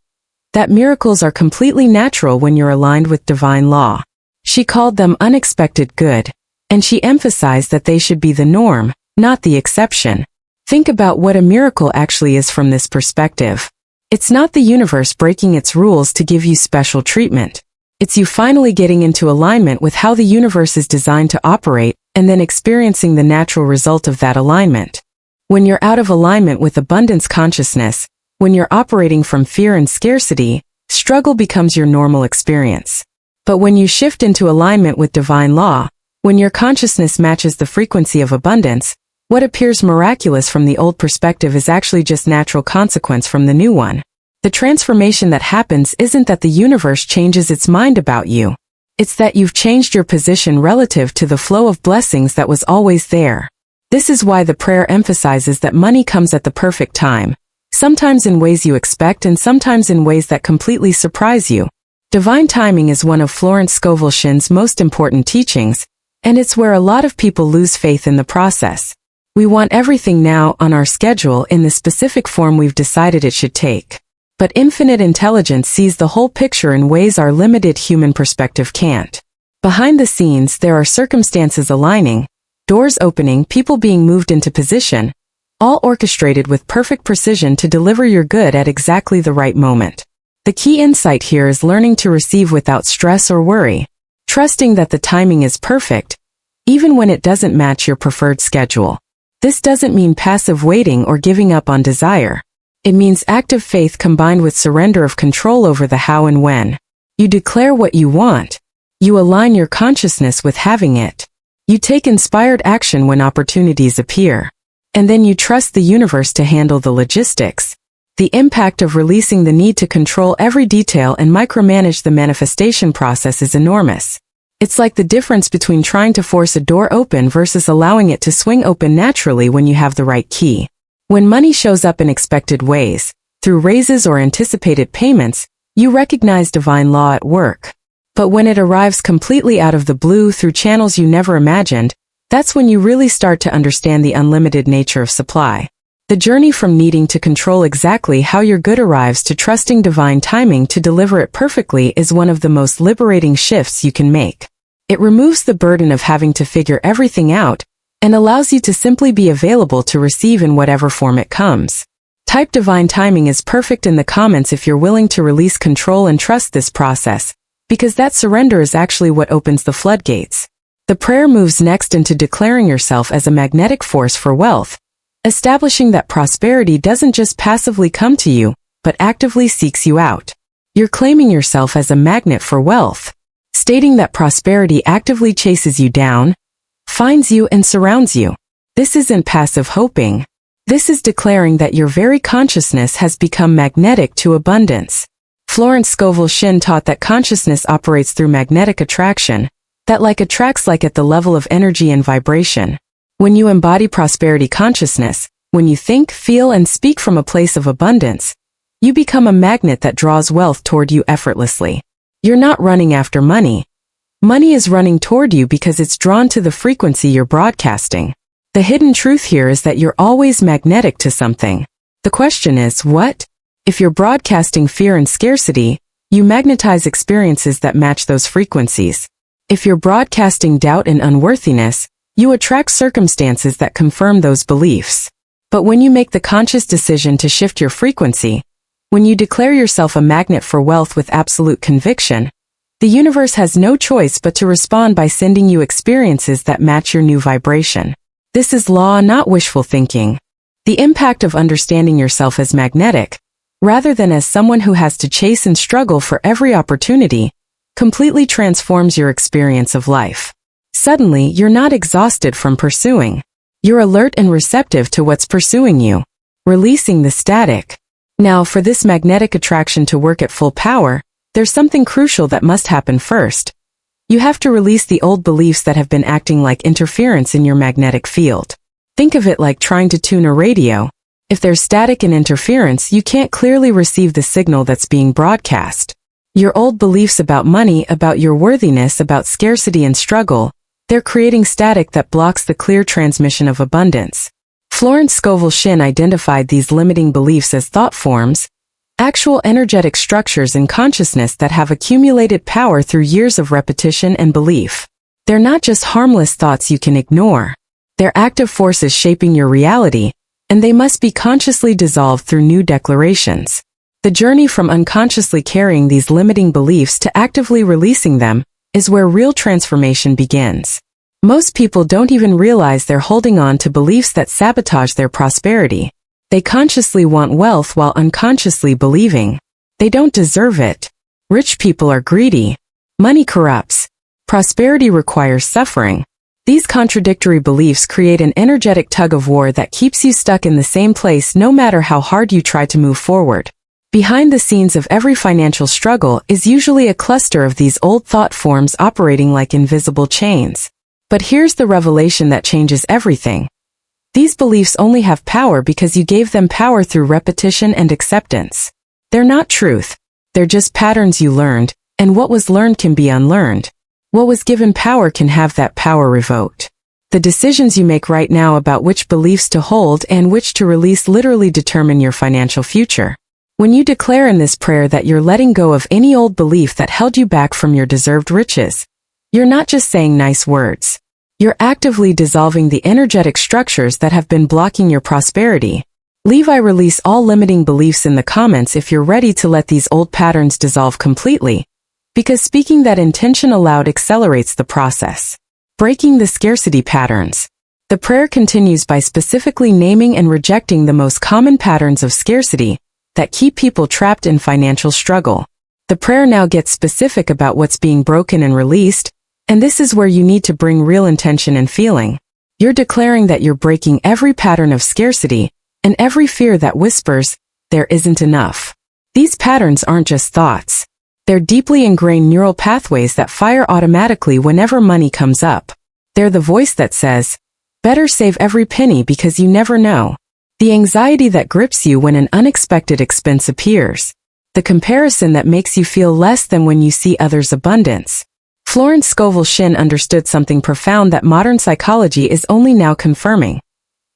that miracles are completely natural when you're aligned with divine law. She called them unexpected good, and she emphasized that they should be the norm, not the exception. Think about what a miracle actually is from this perspective. It's not the universe breaking its rules to give you special treatment. It's you finally getting into alignment with how the universe is designed to operate, and then experiencing the natural result of that alignment. When you're out of alignment with abundance consciousness, when you're operating from fear and scarcity, struggle becomes your normal experience. But when you shift into alignment with divine law, when your consciousness matches the frequency of abundance, what appears miraculous from the old perspective is actually just natural consequence from the new one. The transformation that happens isn't that the universe changes its mind about you. It's that you've changed your position relative to the flow of blessings that was always there. This is why the prayer emphasizes that money comes at the perfect time, sometimes in ways you expect and sometimes in ways that completely surprise you. Divine timing is one of Florence Scovel Shinn's most important teachings, and it's where a lot of people lose faith in the process. We want everything now on our schedule in the specific form we've decided it should take. But infinite intelligence sees the whole picture in ways our limited human perspective can't. Behind the scenes, there are circumstances aligning, doors opening, people being moved into position, all orchestrated with perfect precision to deliver your good at exactly the right moment. The key insight here is learning to receive without stress or worry, trusting that the timing is perfect, even when it doesn't match your preferred schedule. This doesn't mean passive waiting or giving up on desire. It means active faith combined with surrender of control over the how and when. You declare what you want. You align your consciousness with having it. You take inspired action when opportunities appear. And then you trust the universe to handle the logistics. The impact of releasing the need to control every detail and micromanage the manifestation process is enormous. It's like the difference between trying to force a door open versus allowing it to swing open naturally when you have the right key. When money shows up in expected ways, through raises or anticipated payments, you recognize divine law at work. But when it arrives completely out of the blue through channels you never imagined, that's when you really start to understand the unlimited nature of supply. The journey from needing to control exactly how your good arrives to trusting divine timing to deliver it perfectly is one of the most liberating shifts you can make. It removes the burden of having to figure everything out and allows you to simply be available to receive in whatever form it comes. Type divine timing is perfect in the comments if you're willing to release control and trust this process, because that surrender is actually what opens the floodgates. The prayer moves next into declaring yourself as a magnetic force for wealth, establishing that prosperity doesn't just passively come to you, but actively seeks you out. You're claiming yourself as a magnet for wealth, stating that prosperity actively chases you down, finds you and surrounds you. This isn't passive hoping. This is declaring that your very consciousness has become magnetic to abundance. Florence Scovel Shinn taught that consciousness operates through magnetic attraction, that like attracts like at the level of energy and vibration. When you embody prosperity consciousness, when you think, feel, and speak from a place of abundance, you become a magnet that draws wealth toward you effortlessly. You're not running after money. Money is running toward you because it's drawn to the frequency you're broadcasting. The hidden truth here is that you're always magnetic to something. The question is, what? If you're broadcasting fear and scarcity, you magnetize experiences that match those frequencies. If you're broadcasting doubt and unworthiness, you attract circumstances that confirm those beliefs. But when you make the conscious decision to shift your frequency, when you declare yourself a magnet for wealth with absolute conviction, the universe has no choice but to respond by sending you experiences that match your new vibration. This is law, not wishful thinking. The impact of understanding yourself as magnetic, rather than as someone who has to chase and struggle for every opportunity, completely transforms your experience of life. Suddenly, you're not exhausted from pursuing. You're alert and receptive to what's pursuing you, releasing the static. Now, for this magnetic attraction to work at full power, there's something crucial that must happen first. You have to release the old beliefs that have been acting like interference in your magnetic field. Think of it like trying to tune a radio. If there's static and interference, you can't clearly receive the signal that's being broadcast. Your old beliefs about money, about your worthiness, about scarcity and struggle, they're creating static that blocks the clear transmission of abundance. Florence Scovel Shinn identified these limiting beliefs as thought forms, actual energetic structures in consciousness that have accumulated power through years of repetition and belief. They're not just harmless thoughts you can ignore. They're active forces shaping your reality, and they must be consciously dissolved through new declarations. The journey from unconsciously carrying these limiting beliefs to actively releasing them is where real transformation begins. Most people don't even realize they're holding on to beliefs that sabotage their prosperity. They consciously want wealth while unconsciously believing they don't deserve it. Rich people are greedy. Money corrupts. Prosperity requires suffering. These contradictory beliefs create an energetic tug-of-war that keeps you stuck in the same place no matter how hard you try to move forward. Behind the scenes of every financial struggle is usually a cluster of these old thought forms operating like invisible chains. But here's the revelation that changes everything. These beliefs only have power because you gave them power through repetition and acceptance. They're not truth. They're just patterns you learned, and what was learned can be unlearned. What was given power can have that power revoked. The decisions you make right now about which beliefs to hold and which to release literally determine your financial future. When you declare in this prayer that you're letting go of any old belief that held you back from your deserved riches, you're not just saying nice words. You're actively dissolving the energetic structures that have been blocking your prosperity. Leave I release all limiting beliefs in the comments if you're ready to let these old patterns dissolve completely, because speaking that intention aloud accelerates the process. Breaking the scarcity patterns. The prayer continues by specifically naming and rejecting the most common patterns of scarcity that keep people trapped in financial struggle. The prayer now gets specific about what's being broken and released, and this is where you need to bring real intention and feeling. You're declaring that you're breaking every pattern of scarcity and every fear that whispers, there isn't enough. These patterns aren't just thoughts. They're deeply ingrained neural pathways that fire automatically whenever money comes up. They're the voice that says, better save every penny because you never know. The anxiety that grips you when an unexpected expense appears. The comparison that makes you feel less than when you see others' abundance. Florence Scovel Shinn understood something profound that modern psychology is only now confirming.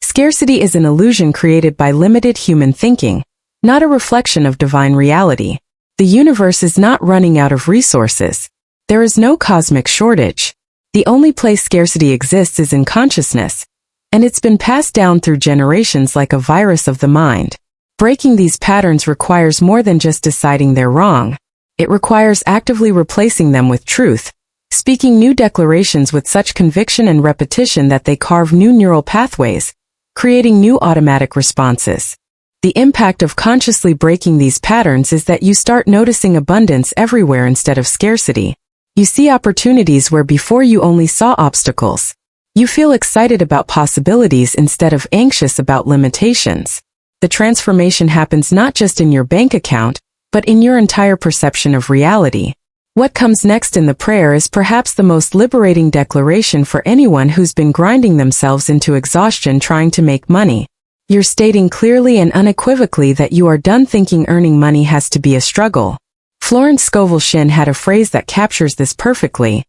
Scarcity is an illusion created by limited human thinking, not a reflection of divine reality. The universe is not running out of resources. There is no cosmic shortage. The only place scarcity exists is in consciousness, and it's been passed down through generations like a virus of the mind. Breaking these patterns requires more than just deciding they're wrong. It requires actively replacing them with truth, speaking new declarations with such conviction and repetition that they carve new neural pathways, creating new automatic responses. The impact of consciously breaking these patterns is that you start noticing abundance everywhere instead of scarcity. You see opportunities where before you only saw obstacles. You feel excited about possibilities instead of anxious about limitations. The transformation happens not just in your bank account, but in your entire perception of reality. What comes next in the prayer is perhaps the most liberating declaration for anyone who's been grinding themselves into exhaustion trying to make money. You're stating clearly and unequivocally that you are done thinking earning money has to be a struggle. Florence Scovel Shinn had a phrase that captures this perfectly.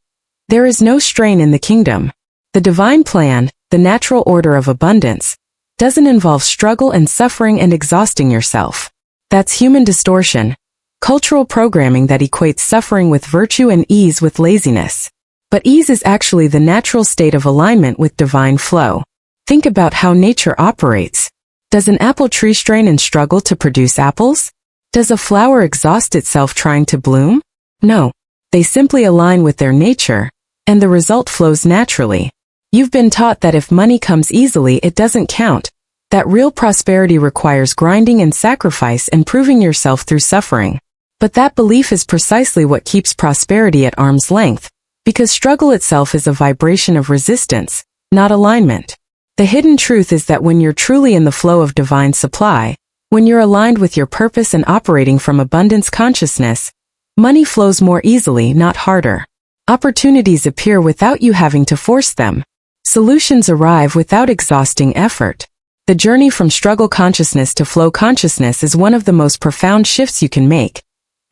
There is no strain in the kingdom. The divine plan, the natural order of abundance, doesn't involve struggle and suffering and exhausting yourself. That's human distortion, cultural programming that equates suffering with virtue and ease with laziness. But ease is actually the natural state of alignment with divine flow. Think about how nature operates. Does an apple tree strain and struggle to produce apples? Does a flower exhaust itself trying to bloom? No. They simply align with their nature, and the result flows naturally. You've been taught that if money comes easily it doesn't count, that real prosperity requires grinding and sacrifice and proving yourself through suffering. But that belief is precisely what keeps prosperity at arm's length, because struggle itself is a vibration of resistance, not alignment. The hidden truth is that when you're truly in the flow of divine supply, when you're aligned with your purpose and operating from abundance consciousness, money flows more easily, not harder. Opportunities appear without you having to force them. Solutions arrive without exhausting effort. The journey from struggle consciousness to flow consciousness is one of the most profound shifts you can make,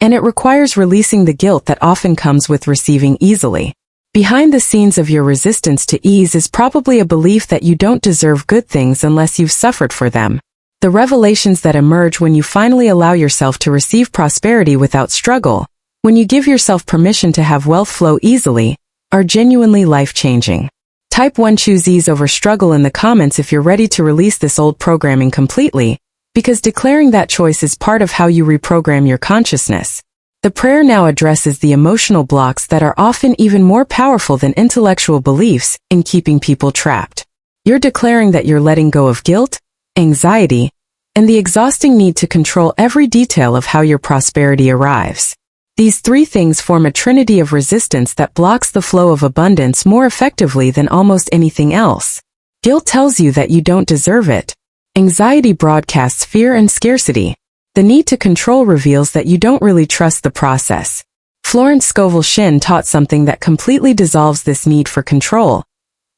and it requires releasing the guilt that often comes with receiving easily. Behind the scenes of your resistance to ease is probably a belief that you don't deserve good things unless you've suffered for them. The revelations that emerge when you finally allow yourself to receive prosperity without struggle, when you give yourself permission to have wealth flow easily, are genuinely life-changing. Type 1 choose ease over struggle in the comments if you're ready to release this old programming completely, because declaring that choice is part of how you reprogram your consciousness. The prayer now addresses the emotional blocks that are often even more powerful than intellectual beliefs in keeping people trapped. You're declaring that you're letting go of guilt, anxiety, and the exhausting need to control every detail of how your prosperity arrives. These three things form a trinity of resistance that blocks the flow of abundance more effectively than almost anything else. Guilt tells you that you don't deserve it. Anxiety broadcasts fear and scarcity. The need to control reveals that you don't really trust the process. Florence Scovel Shinn taught something that completely dissolves this need for control.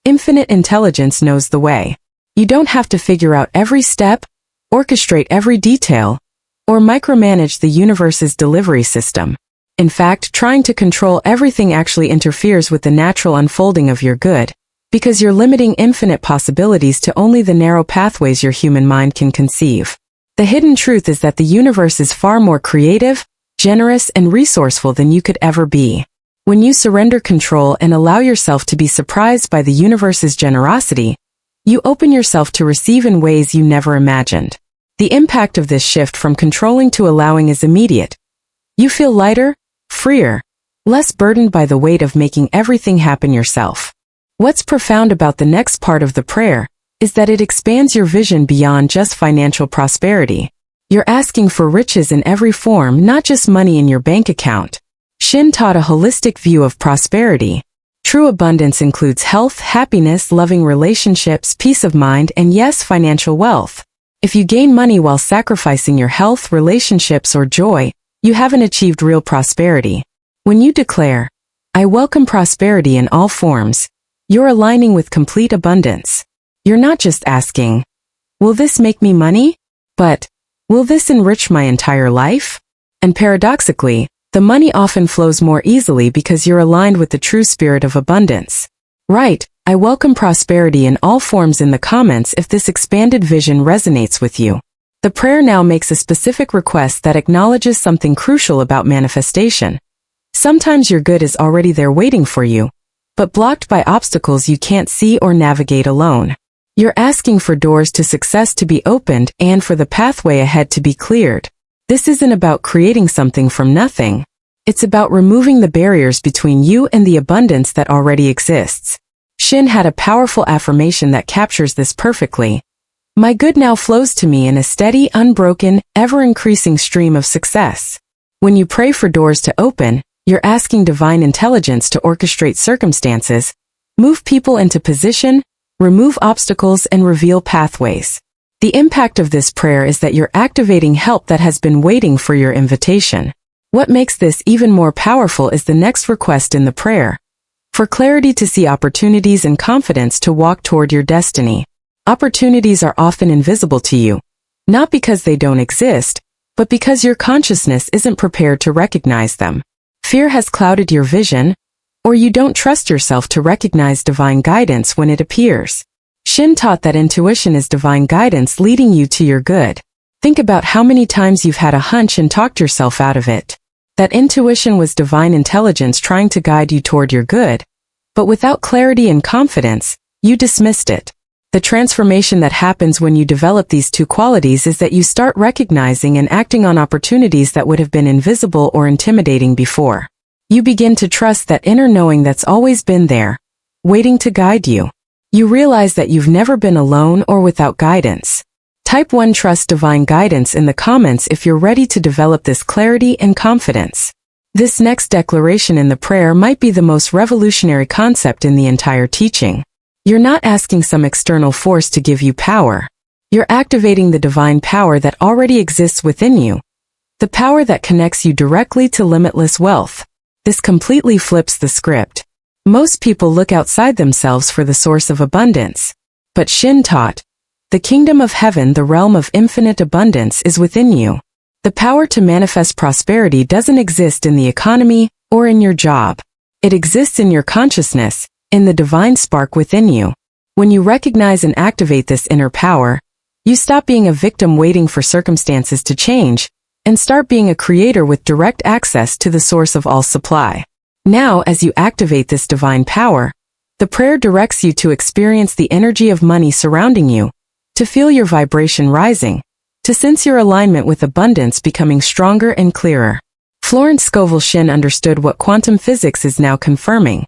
Infinite intelligence knows the way. You don't have to figure out every step, orchestrate every detail, or micromanage the universe's delivery system. In fact, trying to control everything actually interferes with the natural unfolding of your good, because you're limiting infinite possibilities to only the narrow pathways your human mind can conceive. The hidden truth is that the universe is far more creative, generous, and resourceful than you could ever be. When you surrender control and allow yourself to be surprised by the universe's generosity, you open yourself to receive in ways you never imagined. The impact of this shift from controlling to allowing is immediate. You feel lighter, freer, less burdened by the weight of making everything happen yourself. What's profound about the next part of the prayer is that it expands your vision beyond just financial prosperity. You're asking for riches in every form, not just money in your bank account. Shinn taught a holistic view of prosperity. True abundance includes health, happiness, loving relationships, peace of mind, and yes, financial wealth. If you gain money while sacrificing your health, relationships, or joy, you haven't achieved real prosperity. When you declare, I welcome prosperity in all forms, you're aligning with complete abundance. You're not just asking, will this make me money? But, will this enrich my entire life? And paradoxically, the money often flows more easily because you're aligned with the true spirit of abundance. Write, I welcome prosperity in all forms in the comments if this expanded vision resonates with you. The prayer now makes a specific request that acknowledges something crucial about manifestation. Sometimes your good is already there waiting for you, but blocked by obstacles you can't see or navigate alone. You're asking for doors to success to be opened and for the pathway ahead to be cleared. This isn't about creating something from nothing. It's about removing the barriers between you and the abundance that already exists. Shin had a powerful affirmation that captures this perfectly. My good now flows to me in a steady, unbroken, ever-increasing stream of success. When you pray for doors to open, you're asking divine intelligence to orchestrate circumstances, move people into position, remove obstacles, and reveal pathways. The impact of this prayer is that you're activating help that has been waiting for your invitation. What makes this even more powerful is the next request in the prayer. For clarity to see opportunities and confidence to walk toward your destiny. Opportunities are often invisible to you, not because they don't exist, but because your consciousness isn't prepared to recognize them. Fear has clouded your vision, or you don't trust yourself to recognize divine guidance when it appears. Shin taught that intuition is divine guidance leading you to your good. Think about how many times you've had a hunch and talked yourself out of it. That intuition was divine intelligence trying to guide you toward your good, but without clarity and confidence, you dismissed it. The transformation that happens when you develop these two qualities is that you start recognizing and acting on opportunities that would have been invisible or intimidating before. You begin to trust that inner knowing that's always been there, waiting to guide you. You realize that you've never been alone or without guidance. Type 1 Trust divine guidance in the comments if you're ready to develop this clarity and confidence. This next declaration in the prayer might be the most revolutionary concept in the entire teaching. You're not asking some external force to give you power. You're activating the divine power that already exists within you. The power that connects you directly to limitless wealth. This completely flips the script. Most people look outside themselves for the source of abundance. But Shin taught, the kingdom of heaven, the realm of infinite abundance, is within you. The power to manifest prosperity doesn't exist in the economy or in your job. It exists in your consciousness, in the divine spark within you. When you recognize and activate this inner power, you stop being a victim waiting for circumstances to change, and start being a creator with direct access to the source of all supply. Now, as you activate this divine power, the prayer directs you to experience the energy of money surrounding you, to feel your vibration rising, to sense your alignment with abundance becoming stronger and clearer. Florence Scovel Shin understood what quantum physics is now confirming.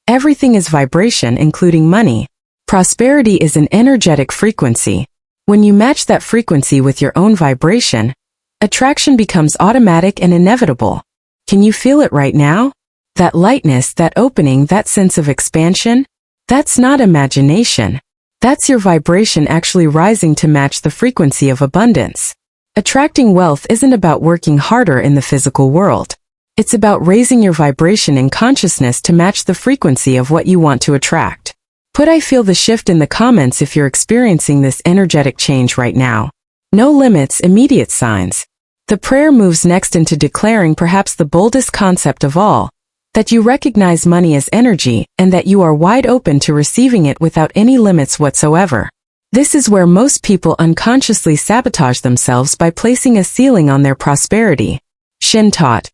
Everything is vibration, including money. Prosperity is an energetic frequency. When you match that frequency with your own vibration, attraction becomes automatic and inevitable. Can you feel it right now? That lightness, that opening, that sense of expansion? That's not imagination. That's your vibration actually rising to match the frequency of abundance. Attracting wealth isn't about working harder in the physical world. It's about raising your vibration and consciousness to match the frequency of what you want to attract. Put I feel the shift in the comments if you're experiencing this energetic change right now. No limits, immediate signs. The prayer moves next into declaring perhaps the boldest concept of all, that you recognize money as energy and that you are wide open to receiving it without any limits whatsoever. This is where most people unconsciously sabotage themselves by placing a ceiling on their prosperity. Shin taught,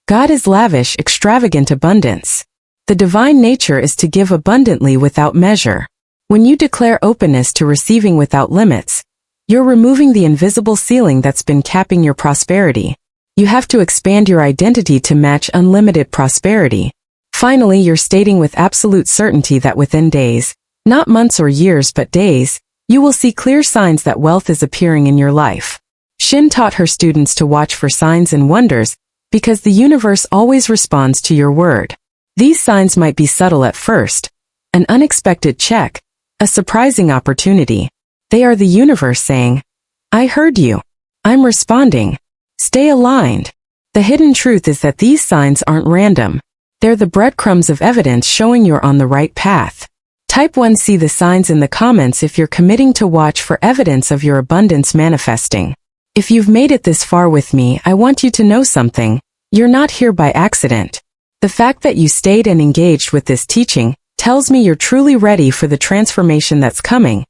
God is lavish, extravagant abundance. The divine nature is to give abundantly without measure. When you declare openness to receiving without limits, you're removing the invisible ceiling that's been capping your prosperity. You have to expand your identity to match unlimited prosperity. Finally, you're stating with absolute certainty that within days, not months or years but days, you will see clear signs that wealth is appearing in your life. Shin taught her students to watch for signs and wonders, because the universe always responds to your word. These signs might be subtle at first, an unexpected check, a surprising opportunity. They are the universe saying, I heard you. I'm responding. Stay aligned. The hidden truth is that these signs aren't random. They're the breadcrumbs of evidence showing you're on the right path. Type 1. See the signs in the comments if you're committing to watch for evidence of your abundance manifesting. If you've made it this far with me, I want you to know something. You're not here by accident. The fact that you stayed and engaged with this teaching tells me you're truly ready for the transformation that's coming,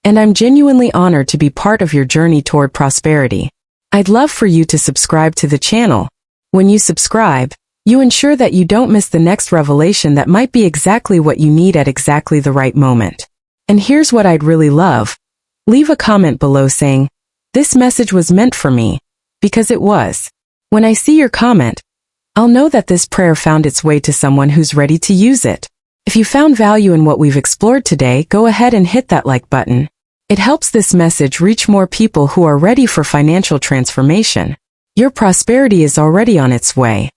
and I'm genuinely honored to be part of your journey toward prosperity. I'd love for you to subscribe to the channel. When you subscribe, you ensure that you don't miss the next revelation that might be exactly what you need at exactly the right moment. And here's what I'd really love. Leave a comment below saying, "This message was meant for me," because it was. When I see your comment, I'll know that this prayer found its way to someone who's ready to use it. If you found value in what we've explored today, go ahead and hit that like button. It helps this message reach more people who are ready for financial transformation. Your prosperity is already on its way.